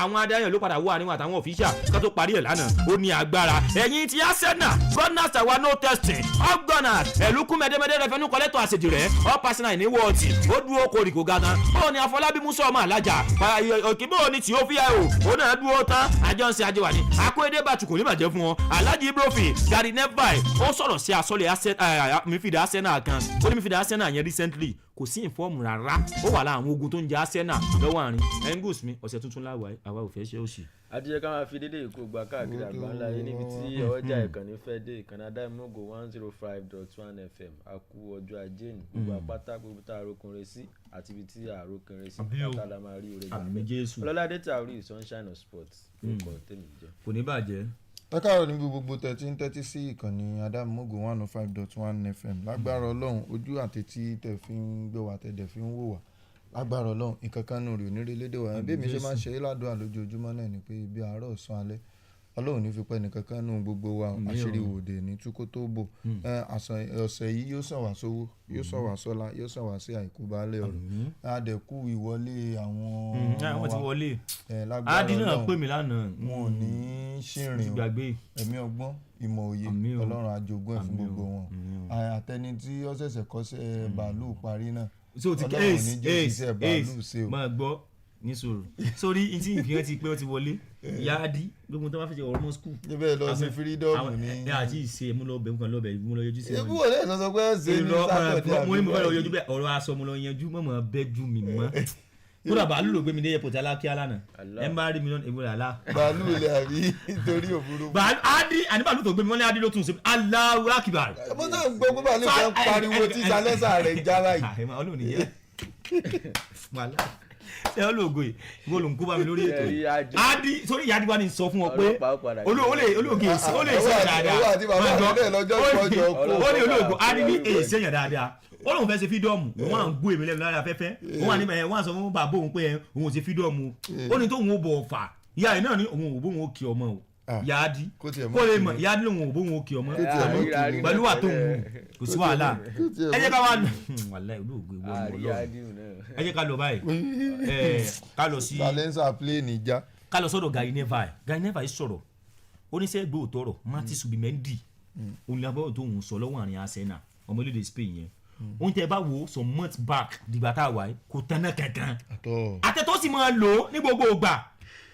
àwọn adarí ló padà wọ àríwá àtàwọn òfíṣà kan tó parí ẹ̀ lánàá ó ní agbára ẹ̀yìn ti Arsenal gunners àwa no testing up gunners ẹ̀lúkú mẹ́dẹ́mẹ́dẹ́ rẹ̀ fẹ́nu kọ́lẹ́tọ̀ àṣejì rẹ̀ up Arsenal ní wọ́ọ̀tì ó dúró koríko gángan bóò ni Afọlábí Musa ọmọ alájà òkè bóò ni tí ó fi ẹ̀ o ó náà dúró tán àjọ ń ṣe ajé wà ní akóyédé bàtú kò ní bàjẹ́ fún wọn Alhaji Ibrofi Gary Neville ó sọ̀rọ̀ sí asọ́lẹ̀ mífìdá Arsenal kan ó ní mífìdá Arsenal yẹn recently kò sí ìfọ́ọ̀mù rárá ó wà láwọn ogun tó ń jẹ Arsenal lọ́wọ́ àárín engus mi ọ̀sẹ̀ tuntun láwa àwa ò fẹ́ ṣe ó sì. adìyẹ ká máa fi dédé ìkó gba káàkiri àgbáńlá yìí níbi tí ọjà ìkànnì fẹ́ dé ìkànnì Adamimogo 105.1 FM a kú ọjọ́ ajé ní gbogbo àpáta gbogbo tá a rokunre sí àti ibi tí a rokunre sí pátá máa rí oore gbàgbé ọlọ́ládé tàwí sunshine of sports lórúkọ tèmi jẹ́. kò ní bàjẹ́. ẹ káàárọ̀ níbi gbogbo tẹ́tí sí ìkànnì Adamimogo 105.1 FM lágbára Ọlọ́run ojú àtẹ̀tí tẹ̀ fi ń gbé wa tẹ̀ fi ń wò wá lágbára Ọlọ́run nǹkan kan nù rí onírèlédè wa bí èmi ṣe máa ń ṣe é ládùúgbò lójoojúmọ́ náà ni pé ibi àárọ̀ ọ̀sán alẹ́ Ọlọ́run ní fipẹ́ nìkan kan nù gbogbo wa àṣírí òde ní túkó tó bò ọ̀sẹ̀ yìí yóò sàn wá sówó yóò sàn wá sọ́lá yóò sàn wá sí àìkú baálé ọ̀rọ̀ adẹ̀kú ìwọlé àwọn ti wọlé lágbára Ọlọ́run pè mí lánàá wọn ò ní ṣìrìn ẹ̀mí ọgbọ́n ìmọ̀ òye Ọlọ́run àjogún ẹ̀ fún gbogbo wọn àtẹni tí ó ṣẹ̀ṣẹ̀ kọ́ṣẹ́ bàálù parí náà Ọlọ́run ní jẹ́ ìṣiṣẹ́ bàálù ṣe o. máa gbọ́ ní sòrò sórí ìtì ìfihàn ti pé ó ti wọlé yáàdí gbogbo tó bá fẹ́ ṣe ọ̀rọ̀ mọ́ skul. níbẹ̀ lọ sí freedom ní. ẹ àti ìṣe mú lọ bẹ̀ mú kan lọ bẹ̀ mú lọ yọjú sí wọn. ebú wọlé ìsọsọ pé ṣe ní sátọ̀dẹ̀ mo ní mo fẹ́ lọ yọjú bẹ́ẹ̀ ọ̀rọ̀ aṣọ mo lọ yanjú mọ̀mọ́ bẹ́jú mi mọ́ kódà bàálù ló gbé mi dé airport alákíá lánàá ẹ ń bá rí mi lọ́nà èmi rà lá. bàálù ilẹ̀ àbí nítorí òfurufú. àní bàálù tó gbé mi wọ́n ní adé ló tún ṣe Allahu Akbar. mo náà gbọ́ pé bàálù kan pariwo tí salẹ́sà rẹ̀ já báyìí. ọlọ́run nìyẹn ṣé olóògùn yìí ìwọ ló ń kó bá mi lórí ètò yìí adi sórí ìyá adigun ni sọ fún ọ pé olóògùn èsì ó lè ṣèyàn dáadáa owó àti bàbá rẹ̀ lọ́jọ́ ìpọ́jọ́ kó. ó ní olóògùn adi ní èsì ṣèyàn dáadáa ó lóun fẹ́ ṣe fídọ́ọ̀mù wọ́n à ń gbó èmi lẹ́nu lára afẹ́fẹ́ wọ́n à níbẹ̀ wọ́n à sọ fún bàbá òun pé òun ò ṣe fídọ́ọ̀mù ó ní tóun ó bọ̀ ọ̀fà ìyá rẹ̀ náà ní òun ò bóun ó kí ọmọ o yaadi kó lè mọ̀ yaadi lòun ò bóun ó kí ọmọ pẹ̀lú wà tóun kò sí wàhálà ẹ jẹ́ ká wá lọ wàhálà olóògbé wọ́n mọ̀ lọ́wọ́ ẹ jẹ́ ká lọ báyìí ká lọ sí silencer play nìjà ká lọ sọ́dọ̀ Gary Neville sọ̀rọ̀ oníṣẹ́ gbé òtọ́rọ̀ Martin Subimendi òun ni abọ́wọ̀ tó ń sọ lọ́wọ́ àrin Arsenal ọmọ orílẹ̀-èdè Spain yẹn ohun tẹ bá wo some months back dìgbà tá a wà yìí kò tẹ́ná kankan àtẹ̀tọ́ sì máa lò ó ní gbogbo ìgbà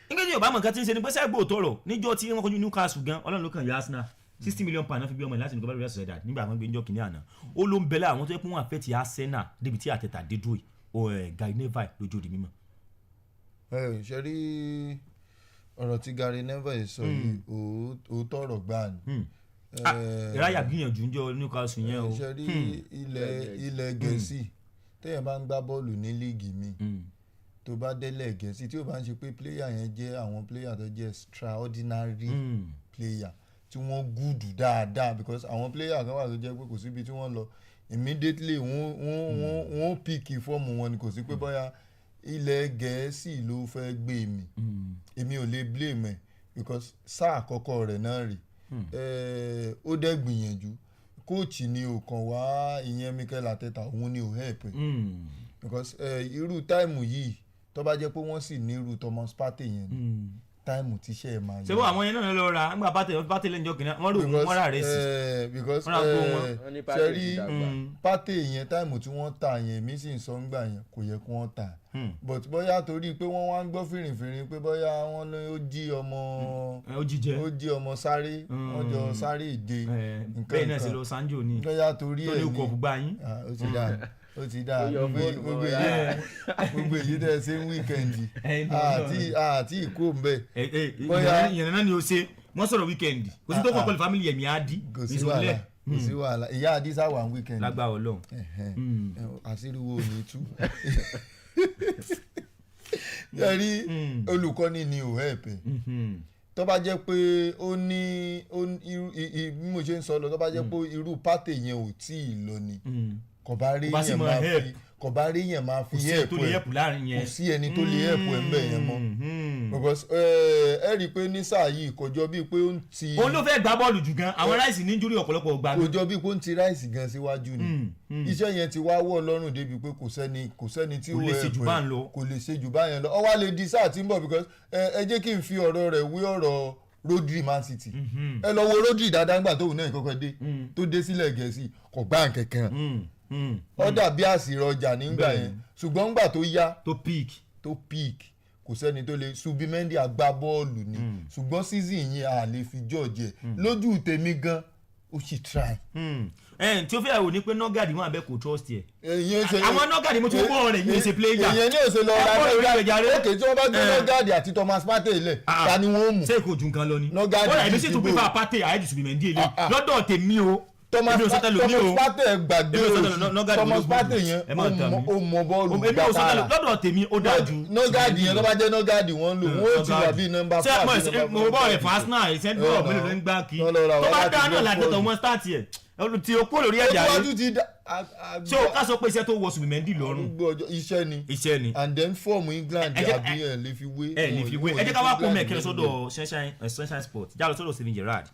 nígbà tí yorùbá mọ̀ nǹkan tí ń ṣe ni pé sẹ́gbó òtọ́rọ̀ níjọ́ tí wọ́n kojú Newcastle gan ọlọ́run ló kàn yọ Arsenal £60 million náà fi gbé ọmọ láti nìkan bá rẹ̀ sọ̀rọ̀ nígbà àwọn gbé níjọ́ kìíní àná ó ló ń bẹ̀lẹ̀ àwọn tó yẹ kó wọn àfẹ́ ti Arsenal débi tí àtẹ̀tà dé dúró Gary Neville lójú òdì mímọ́. ṣe rí ọ̀rọ̀ tí Gary Neville sọ yìí òótọ́ ọ̀rọ̀ gbáà ni. ìráyà gbìyànjú ń jọ Newcastle yẹn o. ṣe rí ilẹ̀ Gẹ̀ẹ́sì téèyàn bá ń gbá bọ́ọ̀lù ní líìgì mi tó bá délẹ̀ Gẹ̀ẹ́sì tí ó bá ń ṣe pé pléyà yẹn jẹ́ àwọn pléyà tó jẹ́ extraordinary player tí wọ́n gùdù dáadáa because àwọn pléyà kan wà tó jẹ́ pé kò síbi tí wọ́n lọ immediately wọ́n píìkì fọ́ọ̀mù wọn ni kò sí pé bóyá ilẹ̀ Gẹ̀ẹ́sì ló fẹ́ gbé mi èmi ò lè blame ẹ̀ because sáà àkọ́kọ́ rẹ̀ náà rè ó dẹ̀ gbìyànjú kóòtù ni ò kàn wá ìyẹn Mikel Arteta òun ni ò help ẹ̀ because irú táìmù yìí tó bá jẹ́ pé wọ́n sì ní irú Thomas Partey yẹn táìmù tíṣẹ́ ẹ̀ máa yẹ. ṣé wọ́n àwọn yẹn náà lọ ra nígbà Partey lẹ́njọ́ kìnìún wọ́n rò wọ́n rà rẹ̀ sí. because ṣẹ́rí Partey yẹn táìmù tí wọ́n tà yẹn mi sì ń sọ ńgbà yẹn kò yẹ kí wọ́n tà but bóyá torí pé wọ́n wá ń gbọ́ fìrìfìrì pé bóyá wọ́n ló jí ọmọ sáré wọ́n jọ sáré ìje nǹkan bẹ́ẹ̀ náà sì lọ Sanjo ní bóyá torí ẹ̀ ní tó ní kọ̀ gbà yín. ó ti dáa gbogbo èyí tẹ́ ẹ ṣe ń wíkẹ́ndì àti ìkó mbẹ́. ìyẹn náà ni o ṣe wọ́n sọ̀rọ̀ wíkẹ́ndì kò sí tó kọ́ pẹ̀lú fámìlì ẹ̀mí àdí ìṣòlẹ̀. kò sí wàhálà ìyá àdí sáwà ń wíkẹ́ndì. lágbára Ọlọ́run. àṣírí wo ni tú. yẹ́rí olùkọ́ni ni ò hẹ́ẹ̀pẹ̀ tó bá jẹ́ pé ó ní bí mo ṣe ń sọ lọ tó bá jẹ́ pé irú Partey yẹn ò tí ì lọ ni kò bá rí yẹn máa fi help ẹ̀ kò sí ẹni tó lè help ẹ̀ ńbẹ̀ yẹn mọ́ because ẹ rí i pé ní sáà yìí kò jọ bíi pé ó ń ti. òun ló fẹ́ gbá bọ́ọ̀lù jù gan àwọn ráìsì ní júrí ọ̀pọ̀lọpọ̀ gbà. kò jọ bíi pé ó ń ti ráìsì gan síwájú ni iṣẹ́ yẹn ti wá wọ̀ lọ́rùn débi pé kò sẹ́ni tí ó kò lè ṣe jù báyẹn lọ ọ wá lè di sáà tí ń bọ̀ because ẹ jẹ́ kí n fi ọ̀rọ̀ rẹ̀ wí ọ̀rọ̀ Rodri Man City ẹ lọ wo Rodri dáadáa nígbà tóun náà kọ́kọ́ dé tó dé sílẹ̀ Gẹ̀ẹ́sì kò gbá nǹkankan ó dàbí àsìrò ọjà nígbà yẹn ṣùgbọ́n nígbà tó yá tó peak kò sẹ́ni tó lè Subimendi agbábọ́ọ̀lù ni ṣùgbọ́n season yìí a lè fi judge lójú tèmi gan ó sì try. tí ó fẹ́ wò ní pé nọ́gàdì wọn àbẹ́ kò trust yẹ. àwọn nọ́gàdì mo ti wọ́ rẹ̀ yìí ṣe player. èyàn ní òsè lọ ra nọ́gàdì òkè tí wọ́n bá gbé nọ́gàdì àti Thomas Partey lẹ̀ ta ni wọ́n mú. ṣé kò ju nǹkan lọ ni. nọ́gàdì ó rà èmi sì tún pé fà Partey àyẹ̀dì Subimendi èlé lọ́dọ̀ tèmi o. Thomas Partey gbàgbé o Thomas Partey yẹn ó mọ bọ́ọ̀lù gbàtàrà lọ́dọ̀ tèmi ó dájú. nọ́gàdì yẹn tó bá jẹ́ nọ́gàdì wọ́n lò wọ́n ti wà bíi nọ́mbà 5. mo bọ́ rẹ̀ fásnà ìṣẹ́dúrọ̀ mélòó ló ń gbá kí tó bá dá náà làdẹ́tọ̀ wọn start yẹ tí o kó lórí ẹ̀já rẹ̀ ṣé o ká sọ pé iṣẹ́ tó wọ Subimendi lọ́rùn. iṣẹ́ ni and then form England àbí ẹ̀ lè fi wé. ẹ jẹ́ ká wá kó mẹ́kẹ́lẹ́ sọ́dọ̀ Sunshine Sport jálọ sọ́dọ̀ Steven Gerrard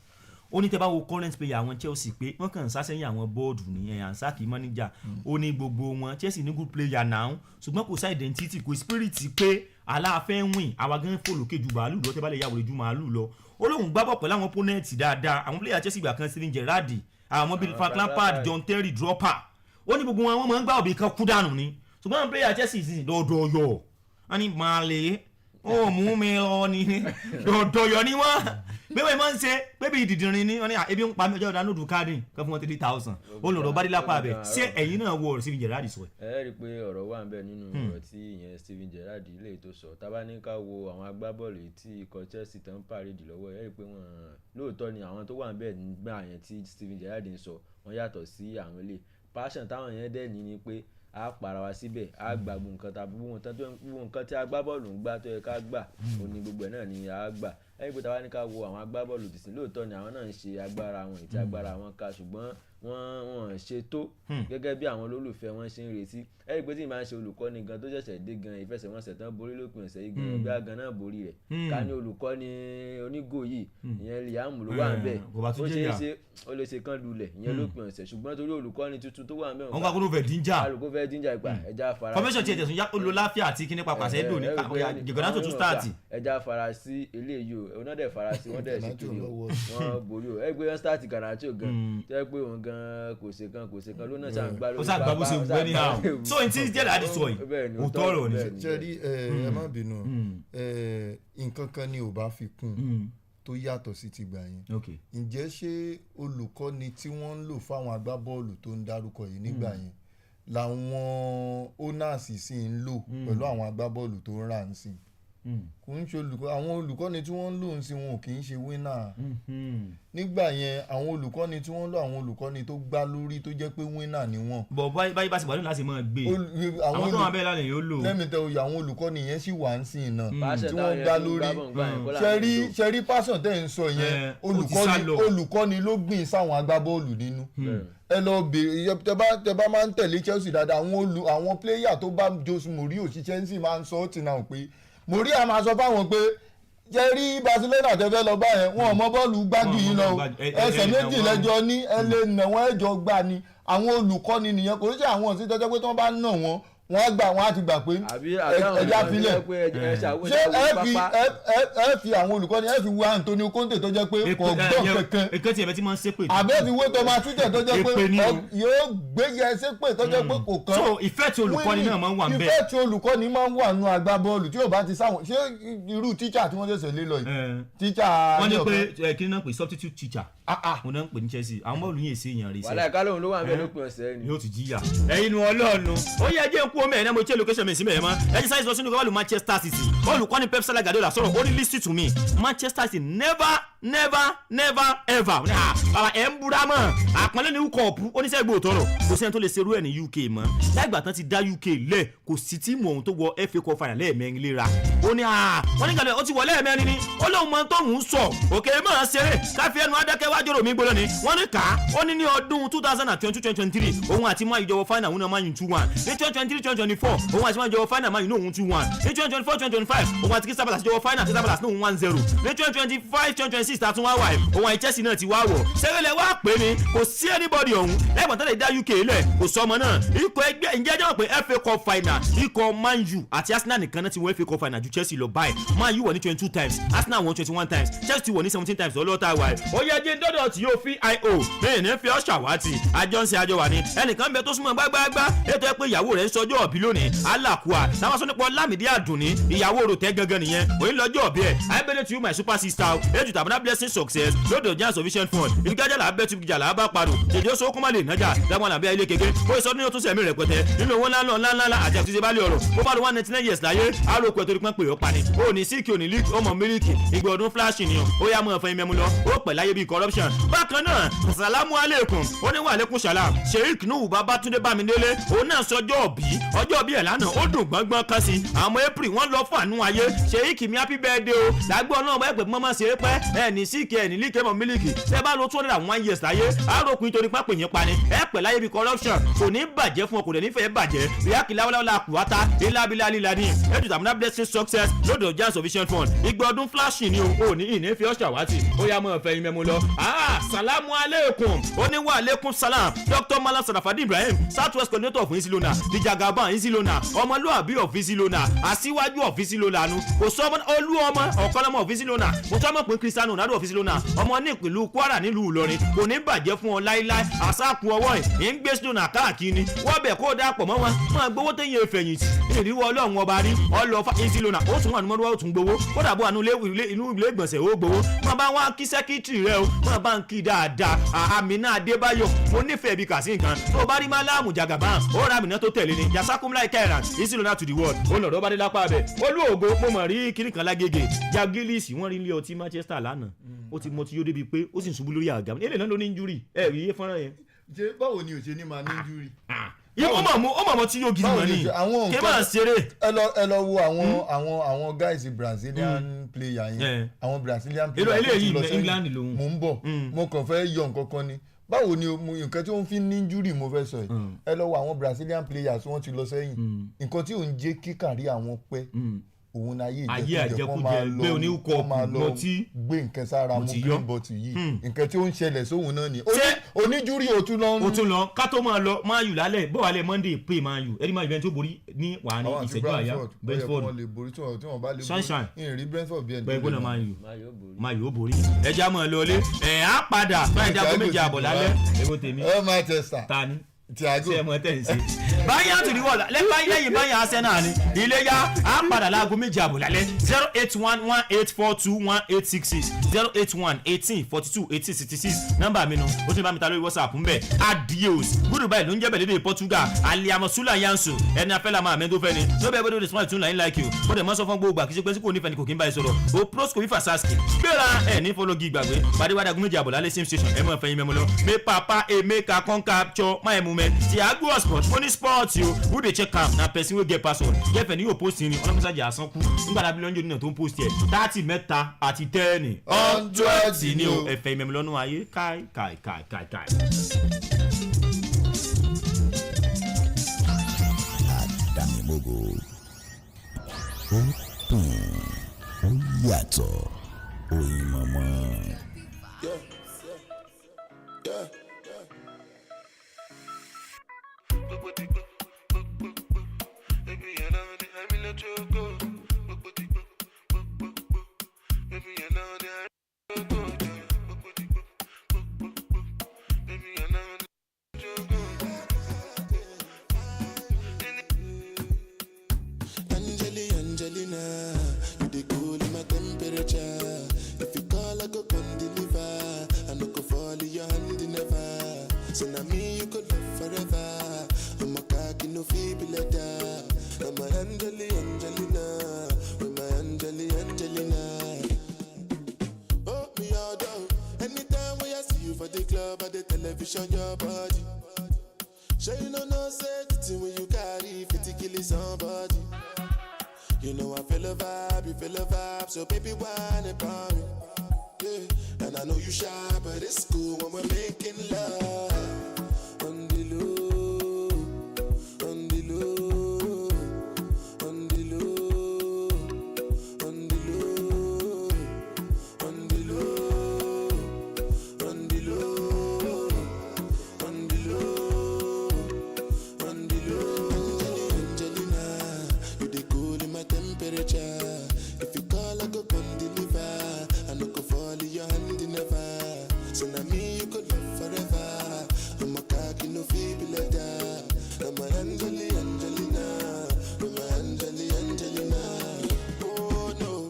ó ní tẹ́ bá wo current player àwọn Chelsea pé wọ́n kàn ń sásẹ́yìn àwọn bọ́ọ̀dù ní ansaki manager ó ní gbogbo wọn Chelsea ní good player now ṣùgbọ́n kò sá identity kò spirit pé aláàfẹ́ win àwa gan fò lókè ju bàálù lọ tẹ́ bá lè yàwó ju màálù lọ ó lóun gbábọ̀ pẹ̀lú àwọn opponent dáadáa àwọn player Chelsea gbà kan Steven Gerrard àwọn bíi Frank Lampard John Terry Dropper ó ní gbogbo wọn máa ń gbá òbí kan kú dànù ni ṣùgbọ́n àwọn player Chelsea sì lọ́dọọyọ wọ́n ní màálè ó mú mi lọ ni dọ̀dọ̀yọ̀ ni wọ́n bẹ́ẹ̀ máa ń ṣe bẹ́ẹ̀ ìdìdìrín ni wọ́n ní ebi ń pa mi ọjọ́ ìdánilódù káàdì kan fún wọn 3,000 olùrọ̀ bá dé lápá bẹ̀ ṣé ẹ̀yin náà wo ọ̀rọ̀ Steven Gerrard sọ ẹ rí i pé ọ̀rọ̀ wà ń bẹ nínú ọ̀rọ̀ tí ìyẹn Steven Gerrard ilé tó sọ tábà ní ká wo àwọn agbábọ́ọ̀lù tí ikọ̀ Chelsea tán pàrẹ̀dì lọ́wọ́ ẹ rí i pé wọ́n lóòótọ́ ni àwọn tó wà ń bẹ nígbà yẹn tí Steven Gerrard ń sọ wọ́n yàtọ̀ sí àwọn ilé passion táwọn yẹn dẹ̀ ní ni pé a para wa síbẹ̀ a gba gbogbo nǹkan tàbí gbogbo nǹkan tí agbábọ́ọ̀lù ń gbá tó yẹ ká gbà òní gbogbo ẹ̀ náà ni a gbà ẹ̀yìn pé táwa ní ká wo àwọn agbábọ́ọ̀lù tìsín lóòótọ́ ni àwọn náà ń ṣe agbára wọn ìtì agbára wọn ká ṣùgbọ́n wọ́n ṣe tó gẹ́gẹ́ bí àwọn olólùfẹ́ wọn ṣe ń retí ẹ̀yìn pé tí ì máa ń ṣe olùkọ́ni gan tó ṣẹ̀ṣẹ̀ dé gan ìfẹsẹ̀wọnsẹ̀ tán borí lópin ọ̀sẹ̀ yìí gan bí agan náà borí rẹ̀ ká ní olùkọ́ni onígò yìí ìyẹn Liam ló wà ń bẹ̀ ó ṣe é ṣe ó lè ṣe kán lulẹ̀ ìyẹn lópin ọ̀sẹ̀ ṣùgbọ́n torí olùkọ́ni tuntun tó wà ń bẹ̀ wọn kà kó fẹ́ díjà ìgbà ẹja fara formation tiẹ̀ tẹ̀sùn yá láfíà àti kíní papà sẹ́dọ̀ ní jẹ̀gọ́dá tó start ẹja fara sí eléyìí o ọ̀nà dẹ̀ fara sí wọ́n dẹ̀ sí kiri o wọ́n borí o ẹgbẹ́ wọn start Garnacho gan tẹ́ pé òun gan kò ṣe kan ló náà ṣàǹgbá lórí pápá ó ṣàgbá ní àwọn so n tí Gerrard sọ yìí òótọ́ ọ̀rọ̀ ni. ṣẹ́rí ẹ má bínú nǹkan kan ni ò bá fi kún tó yàtọ̀ sí ti gbà yẹn ǹjẹ́ ṣé olùkọ́ni tí wọ́n ń lò fáwọn agbábọ́ọ̀lù tó ń dárúkọ yìí nígbà yẹn làwọn owners sì ń lò pẹ̀lú àwọn agbábọ́ọ̀lù tó ń rà ń sìn kò ń ṣe àwọn olùkọ́ni tí wọ́n ń lò ń sìn wọn kì í ṣe winner nígbà yẹn àwọn olùkọ́ni tí wọ́n lò àwọn olùkọ́ni tó gbá lórí tó jẹ́ pé winner ni wọ́n. bọ̀ báyìí bá sì gbádùn láti máa gbé àwọn tó wà bẹ́ẹ̀ lálẹ́ yóò lò. lẹ́mìtẹ́ oyè àwọn olùkọ́ni yẹn sì wà ń sìn náà tí wọ́n gbá lórí ṣẹ́rí pásán tẹ́ ń sọ yẹn olùkọ́ni ló gbìn sáwọn agbábọ́ọ̀lù nínú ẹ lọ bèrè tẹ bá máa ń tẹ̀lé Chelsea dáadáa àwọn pléyà tó bá Jose Mourinho sí Chelsea máa ń sọ ọ́ tì náà pé Mourinho máa sọ fáwọn pé jẹ́rí Barcelona tẹ́fẹ́ lọ bá yẹn wọn ò mọ bọ́ọ̀lù gbájú yìí lọ ẹsẹ̀ méjì lẹ́jọ́ ní ẹlẹ́nà wọn ẹjọ́ gbà ní àwọn olùkọ́ni nìyẹn kò sí àwọn òsì tọ́jọ́ pé tí wọ́n bá ná wọn wọ́n gbà wọ́n á ti gbà pé ẹja filẹ̀ ṣé ẹ fi àwọn olùkọ́ni ẹ fi wá Antonio Conte tó jẹ́ pé kò gbọ́ kankan èké tí ẹ bẹ ti máa ń ṣépè. àbẹ́ fi wé Thomas Tuchel tó jẹ́ pé yóò gbéyẹ ṣépè tó jẹ́ pé kò kàn. so ìfẹ́ tí olùkọ́ni náà máa ń wà ń bẹ́ẹ̀. ìfẹ́ tí olùkọ́ni máa ń wà nù agbábọ́ọ̀lù tí yóò bá ti sáwọn ṣé irú tíṣà tí wọ́n ṣẹ̀ṣẹ̀ lé lọ yìí. tíṣà wọ́n ní pé kí ni náà pè substitute teacher mo náà ń pè ní Chelsea àwọn bọ́ọ̀lù yìí èsì èèyàn rè sí. wàhálà ìkálòhùn ló wà ń bẹ lópin ọ̀sẹ̀ ni. yóò ti jíyà ẹ̀yin nu Ọlọ́run ó yẹ jẹ́ kú omi ẹ̀ náà mo jẹ́ location mi sí mẹ́ẹ̀ mọ́ ẹ ti sáyé sọ sínú bọ́ọ̀lù Manchester City olùkọ́ni Pep Guardiola sọ̀rọ̀ ó ní listen to me Manchester City never ever bàbá ẹ̀ ń búra mọ́ àpọ́nlé ní ukọ̀ọ̀pù oníṣègbè òtọ́rọ̀ kò sẹ́ni tó lè ṣerú ẹ̀ ní UK mọ́ láìgbà tán ti dá UK lẹ̀ kò sí tíìmù ọ̀hún tó wọ FA Cup final lẹ́ẹ̀mẹ́rin léra ó ní wọ́n ní gàdọ̀ ó ti wọ lẹ́ẹ̀mẹ́rin ni ó lóun mọ tó ń sọ òkè mọ́ ṣeré káfí ẹnu adákẹ́ wájú rò mí gbọ́dọ̀ ni wọ́n ní ká ó ní ọdún 2020-2023 òun àti Man U jọwọ́ final òun náà Man U 2-1 ní 2023-2024 òun àti Man U jọwọ́ final Man U náà òun 2-1 ní 2024-2025 òun àti Crystal Palace jọwọ́ final Crystal Palace náà òun 1-0 ní 2025-2026 tàtún wá wà òun àti Chelsea náà ti wá wọ̀ sẹ́rẹ̀lẹ̀ wá pé ni kò sí anybody ọ̀hún lẹ́gbọ̀n tẹ́lẹ̀ dá UK lẹ̀ kò sọ ọmọ náà ikọ̀ ẹgbẹ́ ìjẹ́ jẹ́ pé FA Cup final ikọ̀ Man U àti Arsenal nìkan náà ti wọ FA Cup final ju Chelsea lọ báyìí Man U wọ̀ ní 22 times Arsenal wọ̀ 21 times Chelsea wọ̀ ní 17 times ọlọ́ta wà ó yẹ jẹ́ dọ́dọ̀ tí yóò fi IO bẹ́ẹ̀ ní fi ọ̀ṣà wá ti àjọ ń ṣe àjọ wà ní ẹnìkan bẹ tó súnmọ́ gbágbágbá ètò ẹ pé ìyàwó rẹ̀ ń sọjọ́ ọ̀bí lónìí alákùá táwọn sọ́nìpọ̀ Lámìdí Àdùnní ìyàwó rò tẹ́ gangan nìyẹn òun lọ́jọ́ ọ̀bí ẹ̀ I bet to you my super sister ejù tàbí blessing success lódò jẹ́ sufficient fund ìdígájà là bẹ́ẹ̀ tún gíjà là bá parò jèjì oṣù okùn má lè nájà dáwọn làbẹ́ ilé kéke ó sọ ní oṣù sẹ̀mí rẹpẹtẹ nínú owó ńláńlá àti àtúnṣe bá lè ọ̀rọ̀ ó bá lọ 199 years láyé àròkọ ẹ̀tọ́ ìpín pè ó pani ó ní síkì òní líkì ó mọ̀ mílíkì ìgbà ọdún flash ni ó yá mọ́ ẹ̀fọ́ ìmẹ́mu lọ ó pẹ̀ láyé bíi corruption bákan náà sàlámù aleikum ó ní wà lẹ́kùn sàlám sheik nuhu babatunde bámidélé òun náà sọjọ́ ọbí ẹ̀ lánàá ó dùn gbọ́ngbọ́n kan sí àwọn april wọ́n lọ fún àánú ayé sheik mi happy birthday o lágbó náà bá ẹ̀pẹ̀ mọ́mọ́ ṣe é pẹ́ ẹ̀ ní síkì ẹ̀ ní líkì ẹ̀mọ̀ mílíkì tẹ́ bá lo 201 years láyé àròkùn nítorí pápẹ́ yẹn pani ẹ̀ pẹ̀ láyé bíi corruption kò ní bàjẹ́ fún ọ kò dẹ̀ nífẹ̀ẹ́ bàjẹ́ ríákì láwọláwọlá àkùwátá ilá lílani ẹ̀dùn tàbí blessing success lódò jẹ́ sufficient fund ìgbà ọdún flashing ni o ní ìní fi ọ̀ṣà wá tì ó yá mọ́ ẹ̀fẹ́ yín mẹ́mu lọ. salamu aleikum ó ní wà aleikum salam Dr. Malam Sarafadi Ibrahim southwest coordinator of Isilona dijagaban Isilona ọmọlúwàbí of Isilona aṣíwájú of Isilona nu kò sọ olú ọmọ ọ̀kọ́lọ́mọ of Isilona mo tọ́ mọ̀ pé Cristiano Ronaldo of Isilona ọmọ ní ìpínlẹ̀ Kwara nílùú Ìlọrin kò ní bàjẹ́ fún ọ láíláí àṣàkùn ọwọ́ ẹ̀ ń gbé Isilona káàkiri wọ́n bẹ̀ kó dà pọ̀ mọ́ wọn máa gbowó téyìn ìfẹ̀yìntì ìrìwọ̀ ọlọ́run ọba rí ọlọ́fà easy loan ó tún wà ní mọ́rúwá ó tún gbowó kódà bó àánú inú ilé ìgbọ̀nsẹ̀ ó gbowó máa bá wọn kí sẹ́kítírì rẹ o máa bá ń kí dáadáa Àmínà Adébáyọ̀ mo nífẹ̀ẹ́ bí kà sí nǹkan tó bá rí Málámù Jagaban ó ra Àmínà tó tẹ̀lé ni yasakumlai kẹran easy loan to the world ó lọ́dọ̀ bá dé lápá bẹ̀ olúògo mo mọ̀ rí kíní kan lágége Jagilisi wọ́n rí ilé ọtí Manchester lánàá ó ti mọ tí yóò débi pé ó sì ń ṣubú lórí àga ilé náà ló ní injury ẹ rí iye fọ́nrán yẹn. ṣé báwo ni o ṣe ní máa ní injury. ó mọ̀ tí yóò gidi mọ̀ ní kí máa ṣeré. ẹ lọ wo àwọn guys Brazilian player yẹn àwọn Brazilian player eléyìí England lòun. mo ń bọ̀ mo kàn fẹ́ yọ nǹkan kan ni báwo ni nǹkan tí ó ń fi ní injury mo fẹ́ sọ yìí ẹ lọ wo àwọn Brazilian players wọ́n ti lọ sẹ́yìn nǹkan tí ò ń jẹ́ kí kárí àwọn pẹ́ òun ayé ìjẹkújẹ kó máa lọ gbé nǹkan sára mú green bottle yìí nǹkan tí ó ń ṣẹlẹ̀ sóhun náà ni oníjúrí o tún lọ ká tó máa lọ máa yù lálẹ́ bó wà lẹ́ Monday pay máa yù ẹni máa yù bẹ́ẹ̀ tó borí ní wàá ní ìṣẹ́jú àyà Brentford sunshine gbẹ̀gbọ́n náà máa yù ó borí ẹja máa lọ lé á padà báyìí jábọ́ méjì àbọ̀ lálẹ́ èwo tèmi ta ni Thiago ṣe mọ tẹ̀ ń ṣe. báyìí á tún ní wọ́ọ̀lá lẹ́yìn báyìí Arsenal ni iléyà á padà láago méjì àbọ̀ lálẹ́ 08118421866 08118421866 nọ́mbà mi nu ó ti bá mi ta lórí WhatsApp ń bẹ̀ adios goodbye ló ń jẹ́ bẹ̀lẹ́dẹ̀ Portugal aliamusula yansu ẹni afẹ́lá máa mẹ́tò fẹ́ni ló bẹ́ẹ̀ bẹ́ẹ̀ smile tún láyé like you bó dẹ̀ mọ́ sọ fún gbogbo àkíṣe pé kò nífẹ̀ẹ́ ni kò kí ń bá ẹ sọ̀rọ̀ o prosco fífa saski gbéra ẹ̀ ní fọlọ́gì ìgbàgbé pàdéwádà gómìnà àbọ̀ lálẹ́ same station ẹ̀ mọ́ fẹ́yìn mẹ́mọ́ lọ mẹ́ papa emeka kọ́ńkà chọ máa mú mẹ́ Thiago sport money sport yo who dey check am na person wey get password get fẹ́ ní yóò post ni ọlọ́mọsájà àsánkú nígbà dàbí lọ́njọ́ nínú tó ń post yẹ 30 mẹ́ta àti 10 100 ni o ẹ̀fẹ̀ ìmẹ̀mí lọ́nù ayé káì. Adamimogo ó dùn ó yàtọ̀ oyin mọ̀mọ́. Angelina, you dey cool in my temperature. If you call, I go come deliver. I no go fall in your hand never. So now me you could love forever. I'm a cocky no feeble letter. I'm a Angelina, with my Angelina. Oh me all down. Anytime when I see you for the club or the television, your body. Sure you know say the thing when you carry 50 kill somebody. You know I feel a vibe, so baby why not call me? Yeah, and I know you shy, but it's cool when we're making love. On the low, on the low, on the low, on the low, on the low, on the low, on the low, on the low. Angelina, you dey cool in my temperature. If you call, I go come deliver. I no go fall in your hand never. So now me you could love forever. I'm a cocky no feeble letter. I'm a Angelina, I'm a Angelina. Oh no,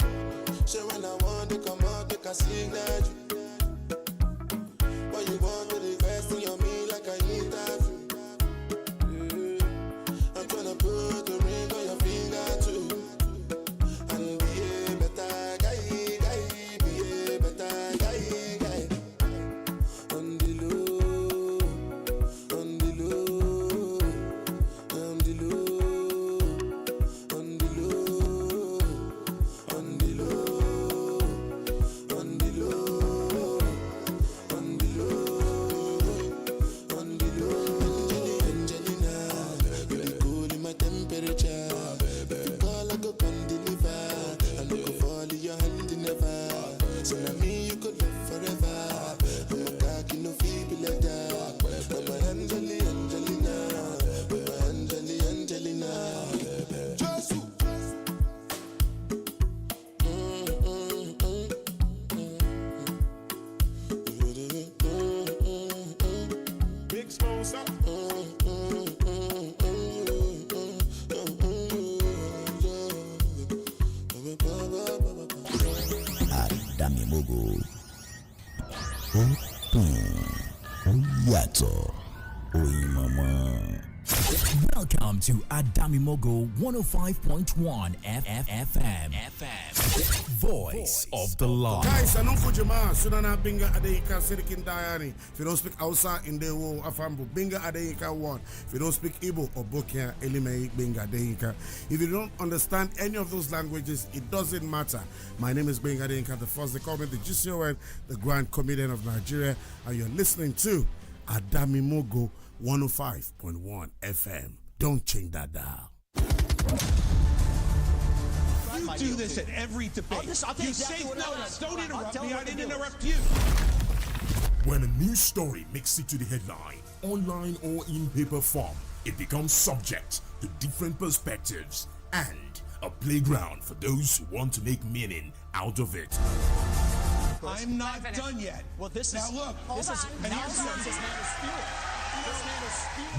so when I want to come out, make a signal. But you want to request on me like I need that. I'm tryna put the ring on your finger too. And be a better guy. Be a better guy. On the low, on the low, on the low, on the low, on the low, on the low, on the low, on the low. Angelina, you dey cool in my temperature. If you call, I go come deliver. I no go fall in your hand never. So now me you could love forever. I'm a cocky no feeble letter. I'm a Angelina, I'm a Angelina. Jesu. Big Smosa. ó dùn ó yàtọ̀ Oyinmomo. Welcome to Adamimogo 105.1 FM. Voice of the Law. Guys, I know Kujima, Sunana Binga Adeika, Sirikin Diani. If you don't speak Hausa in the wo Afambu, Binga Adeika 1. If you don't speak Igbo or Bokia, Elimei Binga Adeika. If you don't understand any of those languages, it doesn't matter. My name is Binga Adeika, the first they call me the GCON, the Grand Comedian of Nigeria, and you're listening to Adamimogo 105.1 FM. Don't change that dial. You do this at every debate. You say no, don't interrupt me. I didn't interrupt you. When a news story makes it to the headline, online or in paper form, it becomes subject to different perspectives and a playground for those who want to make meaning out of it. I'm not done yet. Well, this is now look. This is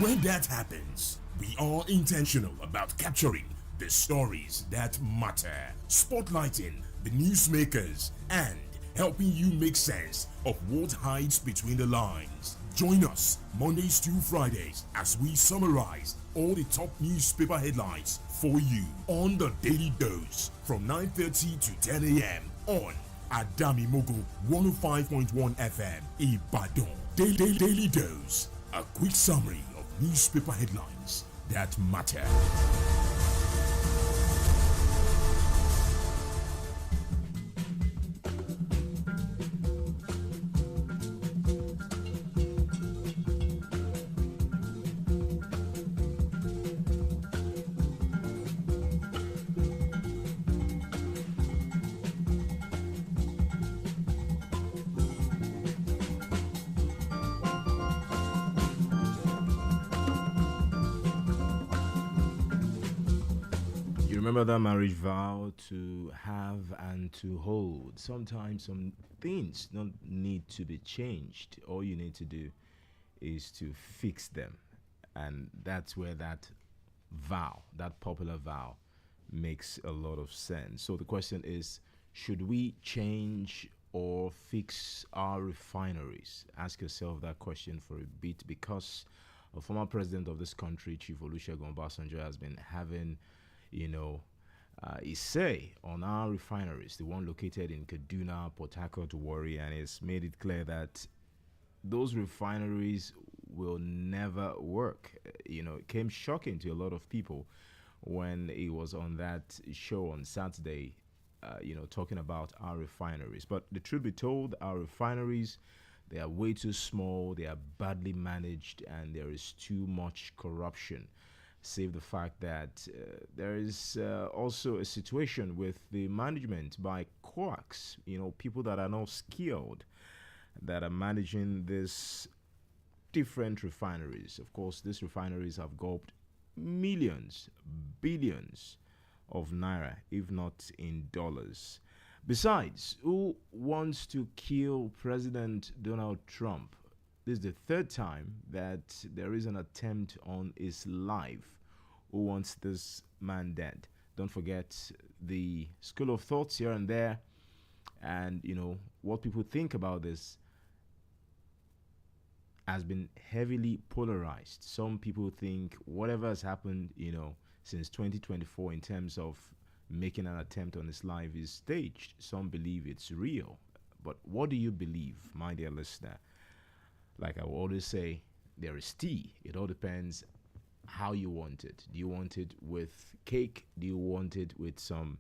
When that happens, we are intentional about capturing the stories that matter, spotlighting the newsmakers, and helping you make sense of what hides between the lines. Join us Mondays to Fridays as we summarize all the top newspaper headlines for you on the Daily Dose from 9:30 to 10 a.m. on Adamimogo 105.1 FM Ibadan. Daily Dose, a quick summary of newspaper headlines that matter. Remember that marriage vow to have and to hold. Sometimes some things don't need to be changed. All you need to do is to fix them. And that's where that vow, that popular vow, makes a lot of sense. So the question is, should we change or fix our refineries? Ask yourself that question for a bit, because a former president of this country, Chief Olusegun Obasanjo, has been having his say on our refineries, the one located in Kaduna, Port Harcourt, Warri, and it's made it clear that those refineries will never work. It came shocking to a lot of people when he was on that show on Saturday, talking about our refineries. But the truth be told, our refineries, they are way too small, they are badly managed, and there is too much corruption. Save the fact that there is also a situation with the management by quacks, people that are not skilled, that are managing these different refineries. Of course, these refineries have gulped millions, billions of naira, if not in dollars. Besides, who wants to kill President Donald Trump? This is the third time that there is an attempt on his life. Who wants this man dead? Don't forget the school of thoughts here and there, and what people think about this has been heavily polarized. Some people think whatever has happened, since 2024 in terms of making an attempt on his life is staged. Some believe it's real. But what do you believe, my dear listener? Like I will always say, there is tea. It all depends how you want it. Do you want it with cake? Do you want it with some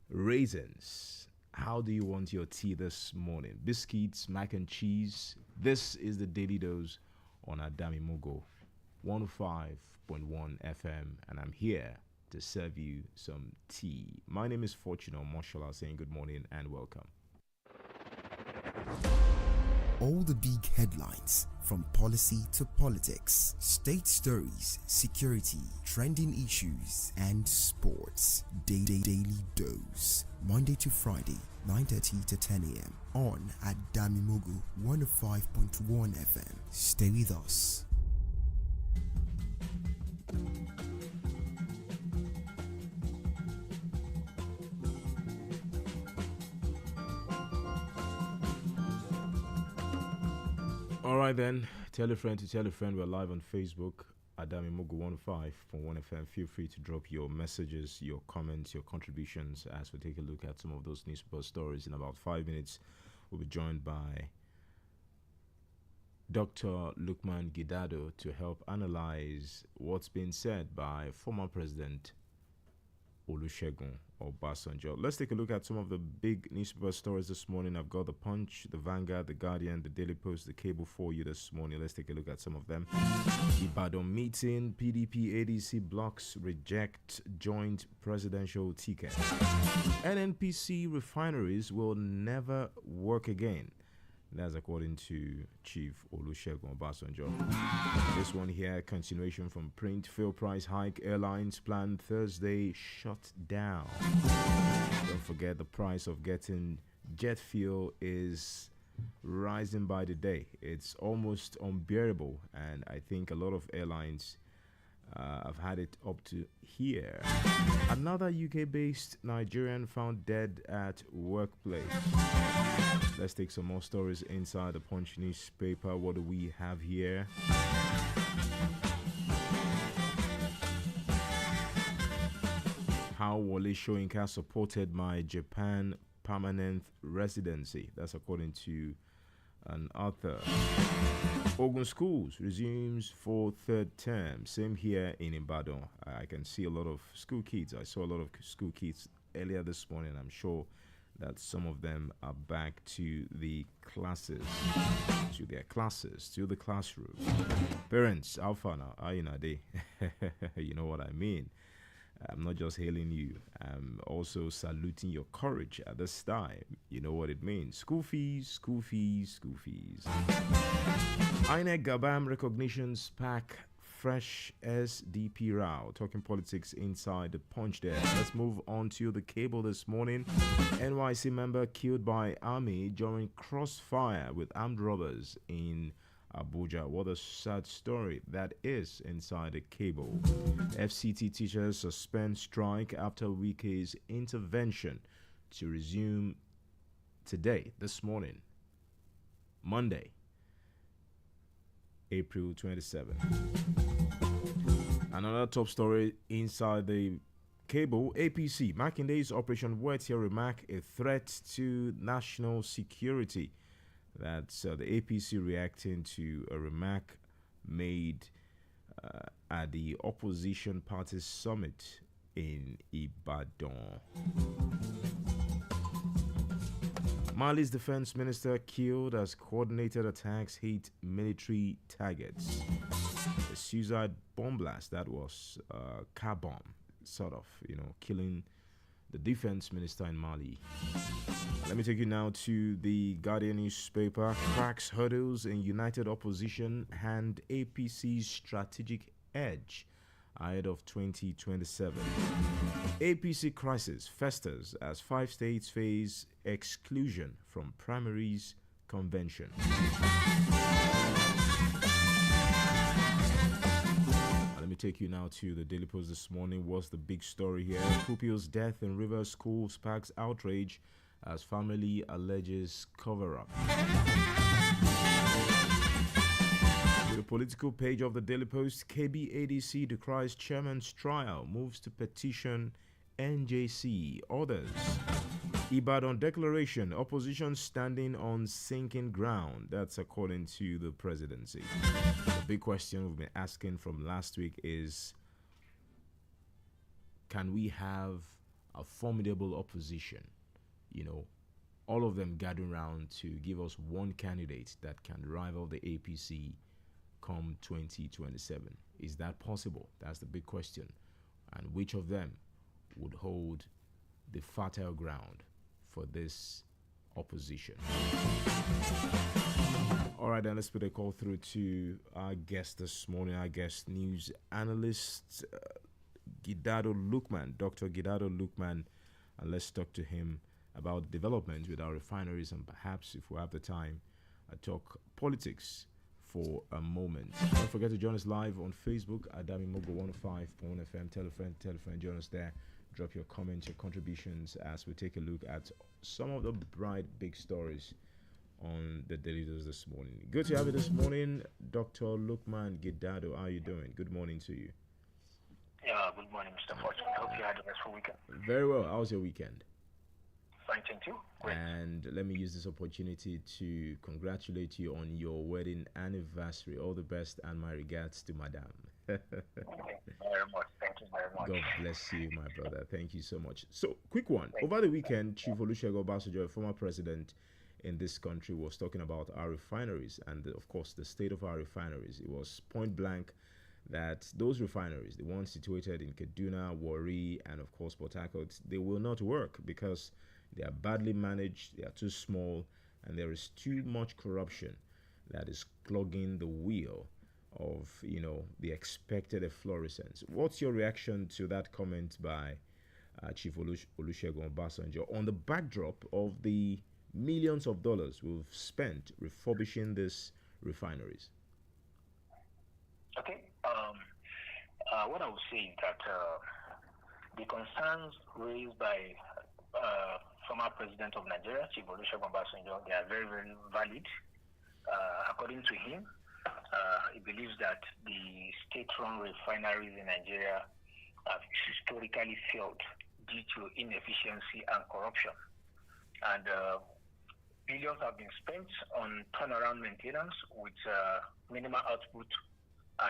raisins? How do you want your tea this morning? Biscuits, mac and cheese? This is the Daily Dose on Adamimogo 105.1 FM, and I'm here to serve you some tea. My name is Fortuno Moshola, saying good morning and welcome. All the big headlines, from policy to politics, state stories, security, trending issues, and sports. Daily Dose. Monday to Friday, 9:30 to 10 a.m. on Adamimogo 105.1 FM. Stay with us. All right then, tell a friend to tell a friend. We're live on Facebook. Adamimogo 105.1 FM. Feel free to drop your messages, your comments, your contributions as we take a look at some of those newspaper stories. In about 5 minutes, we'll be joined by Dr. Lukman Gidado to help analyze what's been said by former President Olusegun Obasanjo. Let's take a look at some of the big newspaper stories this morning. I've got the Punch, the Vanguard, the Guardian, the Daily Post, the Cable for you this morning. Let's take a look at some of them. Ibadan meeting, PDP ADC blocks reject joint presidential ticket. NNPC refineries will never work again. That's according to Chief Olusegun Obasanjo. This one here, continuation from print. Fuel price hike, airlines plan Thursday shut down. Don't forget the price of getting jet fuel is rising by the day. It's almost unbearable, and I think a lot of airlines have had it up to here. Another UK-based Nigerian found dead at workplace. Let's take some more stories inside the Punch newspaper. What do we have here? How Wole Soyinka supported my Japan permanent residency. That's according to an author. Ogun schools resumes for third term. Same here in Ibadan. I can see a lot of school kids. I saw a lot of school kids earlier this morning. I'm sure that some of them are back to the classes, to their classes, to the classroom. Parents, how far now? Are you not there? You know what I mean. I'm not just hailing you. I'm also saluting your courage at this time. You know what it means. School fees, school fees, school fees. INEC Gabam recognitions pack fresh SDP row. Talking politics inside the Punch there. Let's move on to the Cable this morning. NYC member killed by army during crossfire with armed robbers in Abuja. What a sad story that is inside the Cable. FCT teachers suspend strike after Wike's intervention to resume today, this morning, Monday, April 27. Another top story inside the Cable. APC, Makinde's Operation Wet Here remark a threat to national security. That's the APC reacting to a remark made at the opposition party summit in Ibadan. Mali's defense minister killed as coordinated attacks hit military targets. A suicide bomb blast that was a car bomb, sort of, killing the defense minister in Mali. Let me take you now to the Guardian newspaper. Cracks hurdles in united opposition hand APC's strategic edge ahead of 2027. APC crisis festers as 5 states face exclusion from primaries convention. Let me take you now to the Daily Post this morning. What's the big story here? Pupil's death in River School sparks outrage as family alleges cover-up. The political page of the Daily Post, KBADC decries chairman's trial, moves to petition NJC. Others. Ibadan declaration, opposition standing on sinking ground. That's according to the presidency. The big question we've been asking from last week is, can we have a formidable opposition? All of them gathering around to give us one candidate that can rival the APC come 2027. Is that possible? That's the big question. And which of them would hold the fertile ground for this opposition? All right, then let's put a call through to our guest this morning, our guest news analyst, Gidado Lukman, Dr. Gidado Lukman, and let's talk to him about developments with our refineries and perhaps, if we have the time, talk politics for a moment. Don't forget to join us live on Facebook, Adamimogo 105.1 FM. Tell a friend, join us there. Drop your comments, your contributions as we take a look at some of the bright, big stories on the Daily Dose this morning. Good to have you this morning, Dr. Lukman Gidado. How are you doing? Good morning to you. Yeah, good morning, Mr. Fortune. I hope you had a restful weekend. Very well. How was your weekend? Fine, thank you. Great. And let me use this opportunity to congratulate you on your wedding anniversary. All the best and my regards to Madam. Thank you very much. Thank you very much. God bless you, my brother. Thank you so much. So, quick one. Over the weekend, Chief Olusegun Obasanjo, former president in this country, was talking about our refineries and, of course, the state of our refineries. It was point blank that those refineries, the ones situated in Kaduna, Warri, and, of course, Port Harcourt, they will not work because they are badly managed, they are too small, and there is too much corruption that is clogging the wheel of, the expected efflorescence. What's your reaction to that comment by Chief Olusegun Obasanjo on the backdrop of the millions of dollars we've spent refurbishing these refineries? Okay. What I would say is that the concerns raised by former president of Nigeria, Chief Olusegun Obasanjo, they are very, very valid. According to him, he believes that the state-run refineries in Nigeria have historically failed due to inefficiency and corruption. And billions have been spent on turnaround maintenance with minimal output,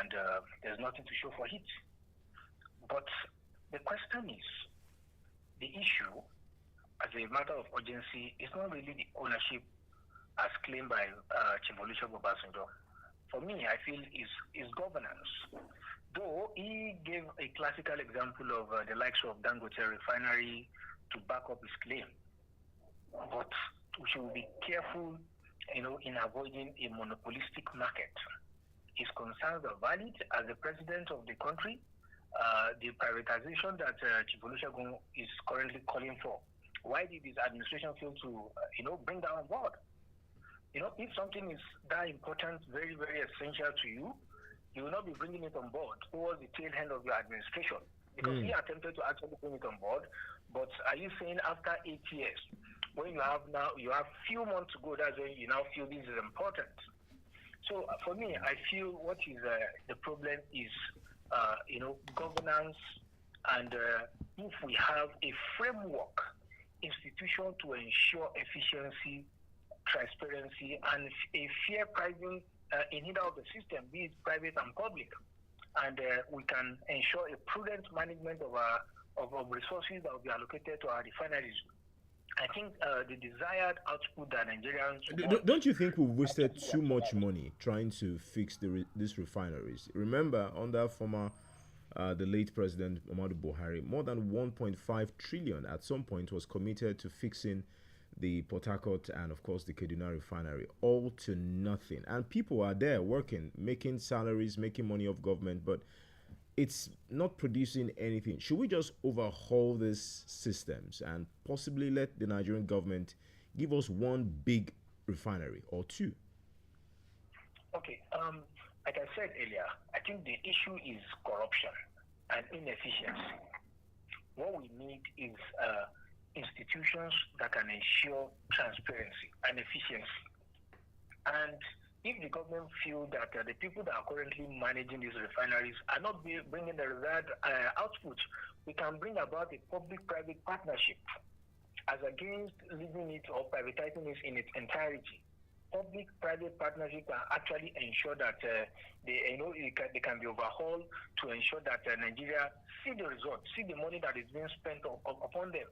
and there's nothing to show for it. But the question is, the issue, as a matter of urgency, is not really the ownership as claimed by Chief Olusegun Obasanjo. For me, I feel is governance. Though he gave a classical example of the likes of Dangote refinery to back up his claim, but we should be careful, in avoiding a monopolistic market. His concerns are valid as the president of the country. The privatization that Chief Olusegun is currently calling for, why did his administration fail to, bring that on board? If something is that important, very, very essential to you, you will not be bringing it on board towards the tail end of your administration. Because he attempted to actually bring it on board, but are you saying after 8 years, when you have few months to go, that's when you now feel this is important? So for me, I feel what is the problem is, governance, and if we have a framework institution to ensure efficiency, transparency, and a fair pricing in either of the system, be it private and public, and we can ensure a prudent management of resources that will be allocated to our refineries. I think the desired output that Nigerians don't you think we've wasted too much money trying to fix these refineries? Remember, under former the late President Muhammadu Buhari, more than 1.5 trillion at some point was committed to fixing the Port Harcourt and, of course, the Kaduna refinery, all to nothing. And people are there working, making salaries, making money off government, but it's not producing anything. Should we just overhaul these systems and possibly let the Nigerian government give us one big refinery or two? Okay. Like I said earlier, I think the issue is corruption and inefficiency. What we need is institutions that can ensure transparency and efficiency. And if the government feel that the people that are currently managing these refineries are not bringing the desired output, we can bring about a public-private partnership as against leaving it or privatizing it in its entirety. Public-private partnership can actually ensure that they can be overhauled to ensure that Nigeria see the results, see the money that is being spent upon them.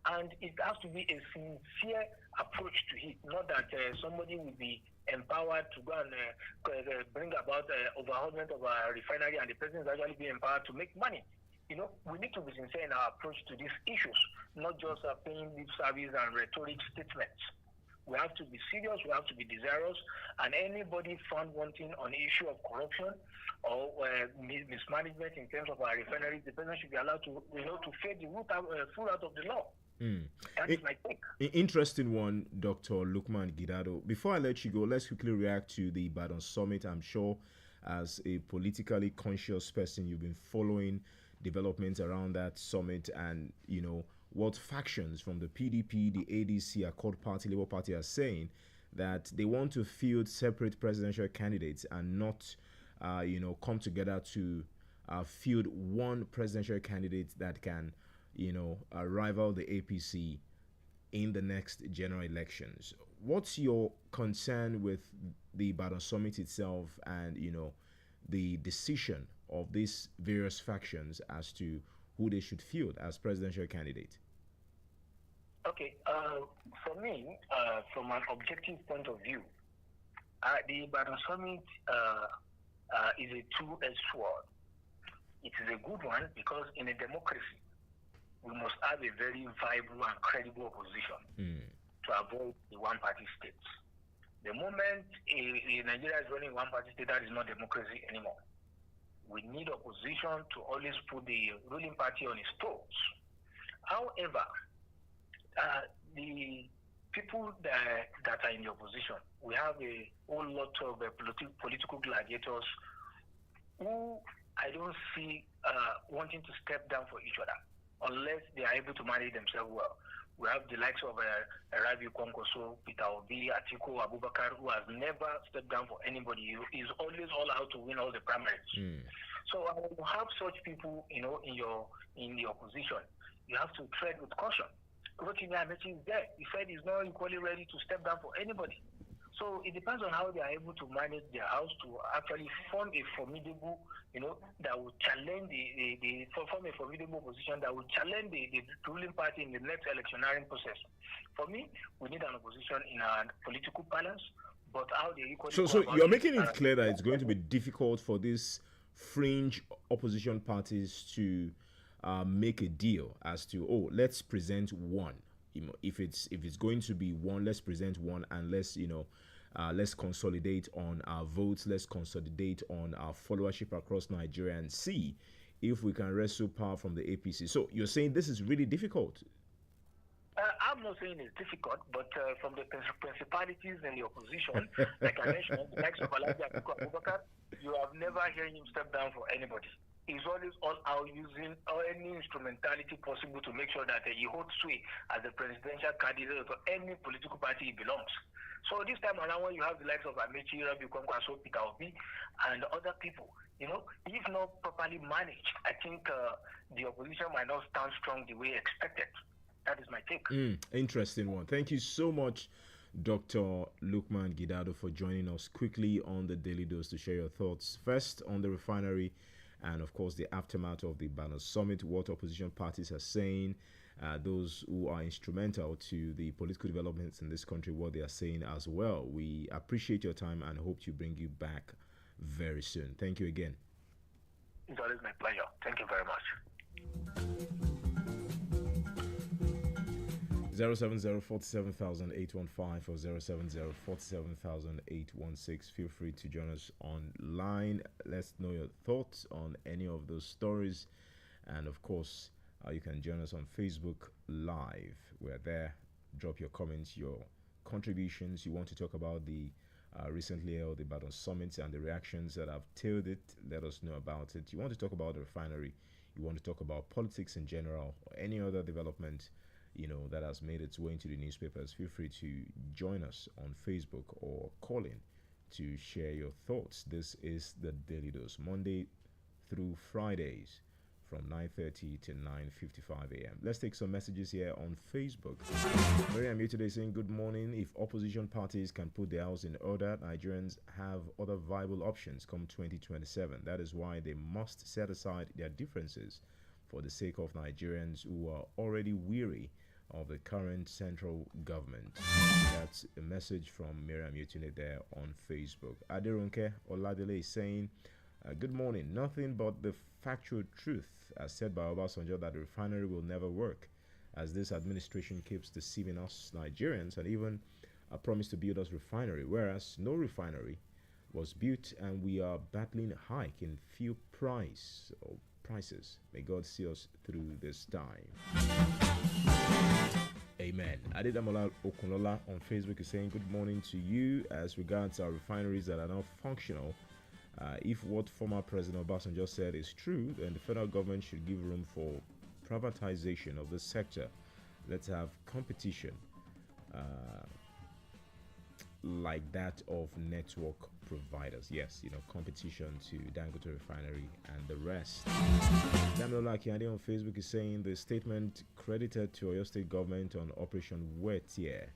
And it has to be a sincere approach to it, not that somebody will be empowered to go and bring about overhaulment of a refinery and the president is actually being empowered to make money. We need to be sincere in our approach to these issues, not just paying lip service and rhetoric statements. We have to be serious, we have to be desirous, and anybody found wanting on the issue of corruption or mismanagement in terms of our refineries, the president should be allowed to, to face the full out of the law. That is my take. Interesting one, Dr. Lukman Gidado. Before I let you go, let's quickly react to the IBADAN summit. I'm sure as a politically conscious person, you've been following developments around that summit and, what factions from the PDP, the ADC, Accord Party, Labour Party are saying that they want to field separate presidential candidates and not, come together to field one presidential candidate that can, rival the APC in the next general elections. What's your concern with the Ibadan summit itself and, the decision of these various factions as to who they should field as presidential candidate? Okay, for me, from an objective point of view, the Ibadan summit is a two-edged sword. It is a good one because in a democracy, we must have a very viable and credible opposition to avoid the one-party states. The moment Nigeria is running one-party state, that is not democracy anymore. We need opposition to always put the ruling party on its toes. However, the people that are in the opposition, we have a whole lot of political gladiators who I don't see wanting to step down for each other unless they are able to manage themselves well. We have the likes of Rabi Kwankwaso, Peter Obi, Atiku Abubakar, who has never stepped down for anybody. He's always all out to win all the primaries. So when you have such people, in the opposition, you have to tread with caution. Rotimi Amechi is there. He said he's not equally ready to step down for anybody. So it depends on how they are able to manage their house to actually form a formidable, that will challenge form a formidable opposition that will challenge the ruling party in the next electioneering process. For me, we need an opposition in a political balance, but how they equally. So you're making it clear that it's going to be difficult for these fringe opposition parties to make a deal as to let's present one. If it's going to be one, let's present one, and let's consolidate on our votes, let's consolidate on our followership across Nigeria and see if we can wrestle power from the APC. So you're saying this is really difficult? I'm not saying it's difficult, but from the principalities in the opposition, like I mentioned, the likes of Alhaji Atiku Abubakar, you have never heard him step down for anybody. He's always all out using any instrumentality possible to make sure that he holds sway as the presidential candidate of any political party he belongs. So this time around, when you have the likes of Amechi, Rabi Kwankwaso, Peter Obi, and other people, if not properly managed, I think the opposition might not stand strong the way expected. That is my take. Interesting one. Thank you so much, Dr. Lukman Gidado, for joining us quickly on the Daily Dose to share your thoughts. First, on the refinery and, of course, the aftermath of the Ibadan summit, what opposition parties are saying, those who are instrumental to the political developments in this country, what they are saying as well. We appreciate your time and hope to bring you back very soon. Thank you again. It's always my pleasure. Thank you very much. 070-47815 or 070-47816. Feel free to join us online. Let's know your thoughts on any of those stories. And of course, you can join us on Facebook Live. We're there. Drop your comments, your contributions. You want to talk about the recently held Ibadan Summit and the reactions that have tailed it. Let us know about it. You want to talk about the refinery. You want to talk about politics in general or any other development that has made its way into the newspapers. Feel free to join us on Facebook or call in to share your thoughts. This is the Daily Dose, Monday through Fridays from 9:30 to 9:55 a.m. Let's take some messages here on Facebook. Miriam here today saying, good morning. If opposition parties can put their house in order, Nigerians have other viable options come 2027. That is why they must set aside their differences for the sake of Nigerians who are already weary of the current central government. That's a message from Miriam Yetune there on Facebook. Adirunke Oladele is saying, good morning. Nothing but the factual truth, as said by Obasanjo, that the refinery will never work, as this administration keeps deceiving us Nigerians and even promised to build us refinery, whereas no refinery was built and we are battling a hike in fuel prices. May God see us through this time. Amen. Adedamola Okunola on Facebook is saying, good morning to you. As regards our refineries that are not functional, if what former President Obasanjo said is true, then the federal government should give room for privatization of the sector. Let's have competition. like that of network providers. Yes, competition to Dangote Refinery and the rest. Damilola Akiade on Facebook is saying the statement credited to Oyo State government on Operation Wetie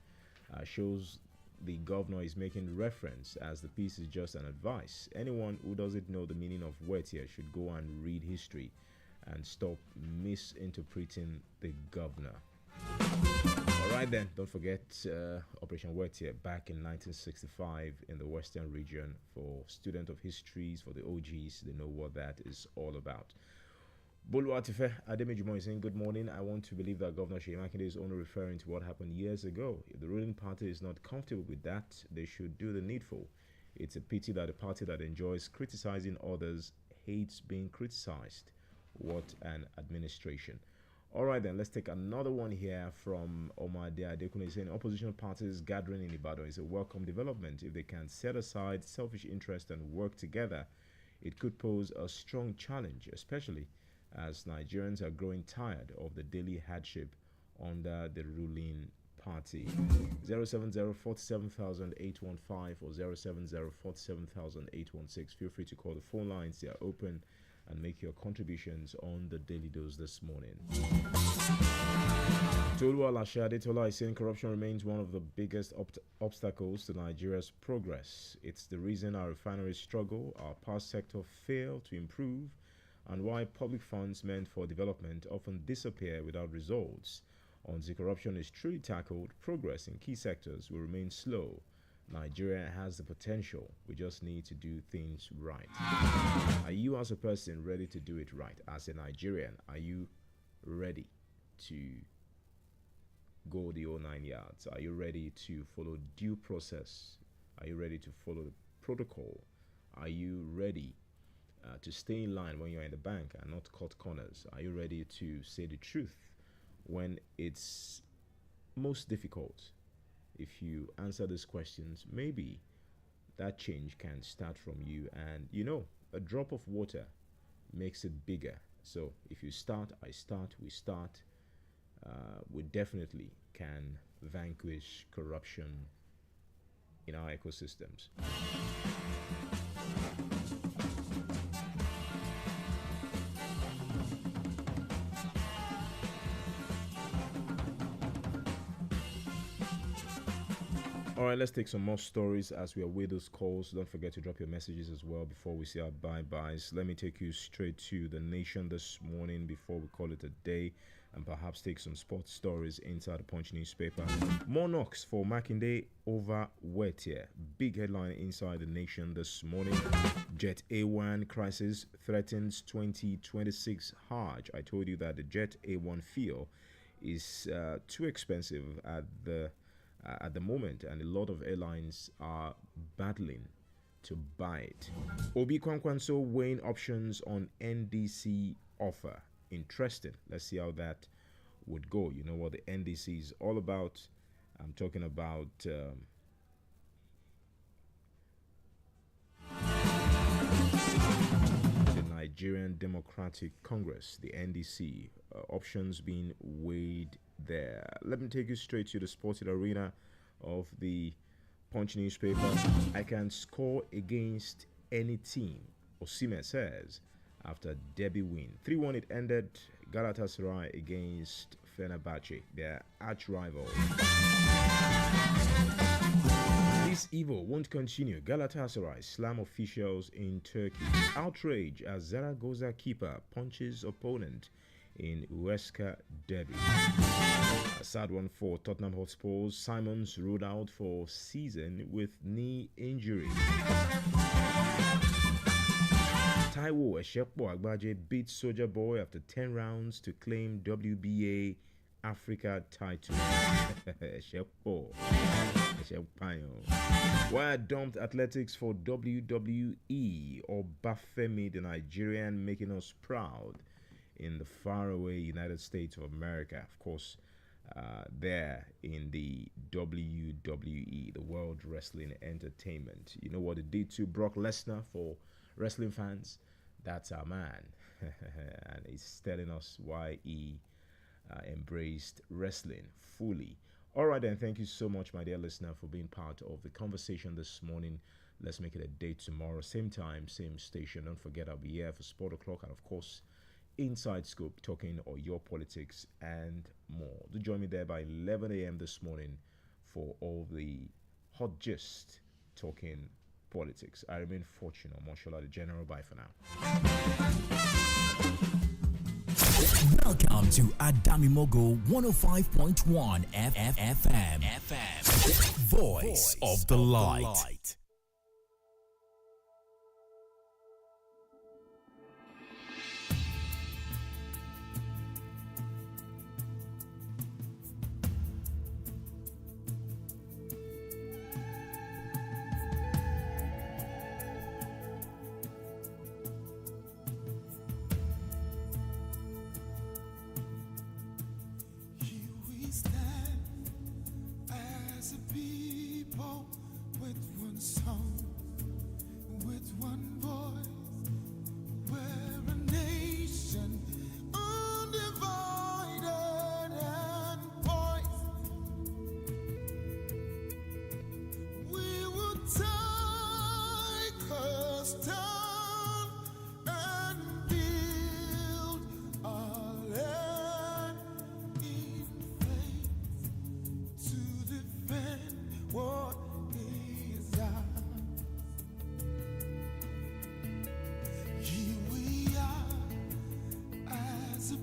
shows the governor is making reference as the piece is just an advice. Anyone who doesn't know the meaning of Wetie should go and read history and stop misinterpreting the governor. Alright then, don't forget Operation Wetie back in 1965 in the Western region. For students of histories, for the OGs, they know what that is all about. Boluwatife Adamimogo is saying, good morning. I want to believe that Governor Seyi Makinde is only referring to what happened years ago. If the ruling party is not comfortable with that, they should do the needful. It's a pity that a party that enjoys criticizing others hates being criticized. What an administration. All right, then, let's take another one here from Omar Adekune saying opposition parties gathering in Ibadan is a welcome development. If they can set aside selfish interest and work together, it could pose a strong challenge, especially as Nigerians are growing tired of the daily hardship under the ruling party. 070-47815 or 070-47816. Feel free to call the phone lines. They are open, and make your contributions on the Daily Dose this morning. Toluwa Lashadetola is saying corruption remains one of the biggest obstacles to Nigeria's progress. It's the reason our refineries struggle, our power sector fail to improve, and why public funds meant for development often disappear without results. Until corruption is truly tackled, progress in key sectors will remain slow. Nigeria has the potential. We just need to do things right. Are you as a person ready to do it right? As a Nigerian, are you ready to go the whole 9 yards? Are you ready to follow due process? Are you ready to follow the protocol? Are you ready to stay in line when you're in the bank and not cut corners? Are you ready to say the truth when it's most difficult? If you answer these questions, maybe that change can start from you. And a drop of water makes it bigger. So if you start, I start, we start, we definitely can vanquish corruption in our ecosystems. All right, let's take some more stories as we await those calls. Don't forget to drop your messages as well before we say our bye-byes. Let me take you straight to The Nation this morning before we call it a day, and perhaps take some sports stories inside the Punch newspaper. More knocks for Makinde over Wetie. Big headline inside The Nation this morning. Jet A1 crisis threatens 2026 Hajj. I told you that the Jet A1 fuel is too expensive at the moment, and a lot of airlines are battling to buy it. Obi Kwankwanso weighing options on NDC offer. Interesting. Let's see how that would go. You know what the NDC is all about. I'm talking about the Nigerian Democratic Congress, the NDC. Options being weighed there. Let me take you straight to the sporting arena of the Punch newspaper. I can score against any team, Osimhen says after derby win. 3-1 it ended. Galatasaray against Fenerbahce, their arch rival. This evil won't continue. Galatasaray slam officials in Turkey. Outrage as Zaragoza keeper punches opponent in Huesca derby. A sad one for Tottenham Hotspurs. Simons ruled out for season with knee injury. Taiwo Eshepo Agbaje beats Soldier Boy after 10 rounds to claim WBA Africa title. Eshepo. Why dumped athletics for WWE? Or Bafemi, the Nigerian, making us proud in the faraway United States of America. Of course, there in the WWE, the World Wrestling Entertainment. You know what it did to Brock Lesnar for wrestling fans? That's our man. And he's telling us why he embraced wrestling fully. All right, then. Thank you so much, my dear listener, for being part of the conversation this morning. Let's make it a date tomorrow, same time, same station. Don't forget, I'll be here for Sport O'Clock and, of course, Inside Scoop, talking all your politics and more. Do join me there by 11 a.m. this morning for all the hot gist talking politics. I remain fortunate. Mashallah, the General. Bye for now. Welcome to Adamimogo 105.1 FM. Voice of the Light. As a people with one song, with one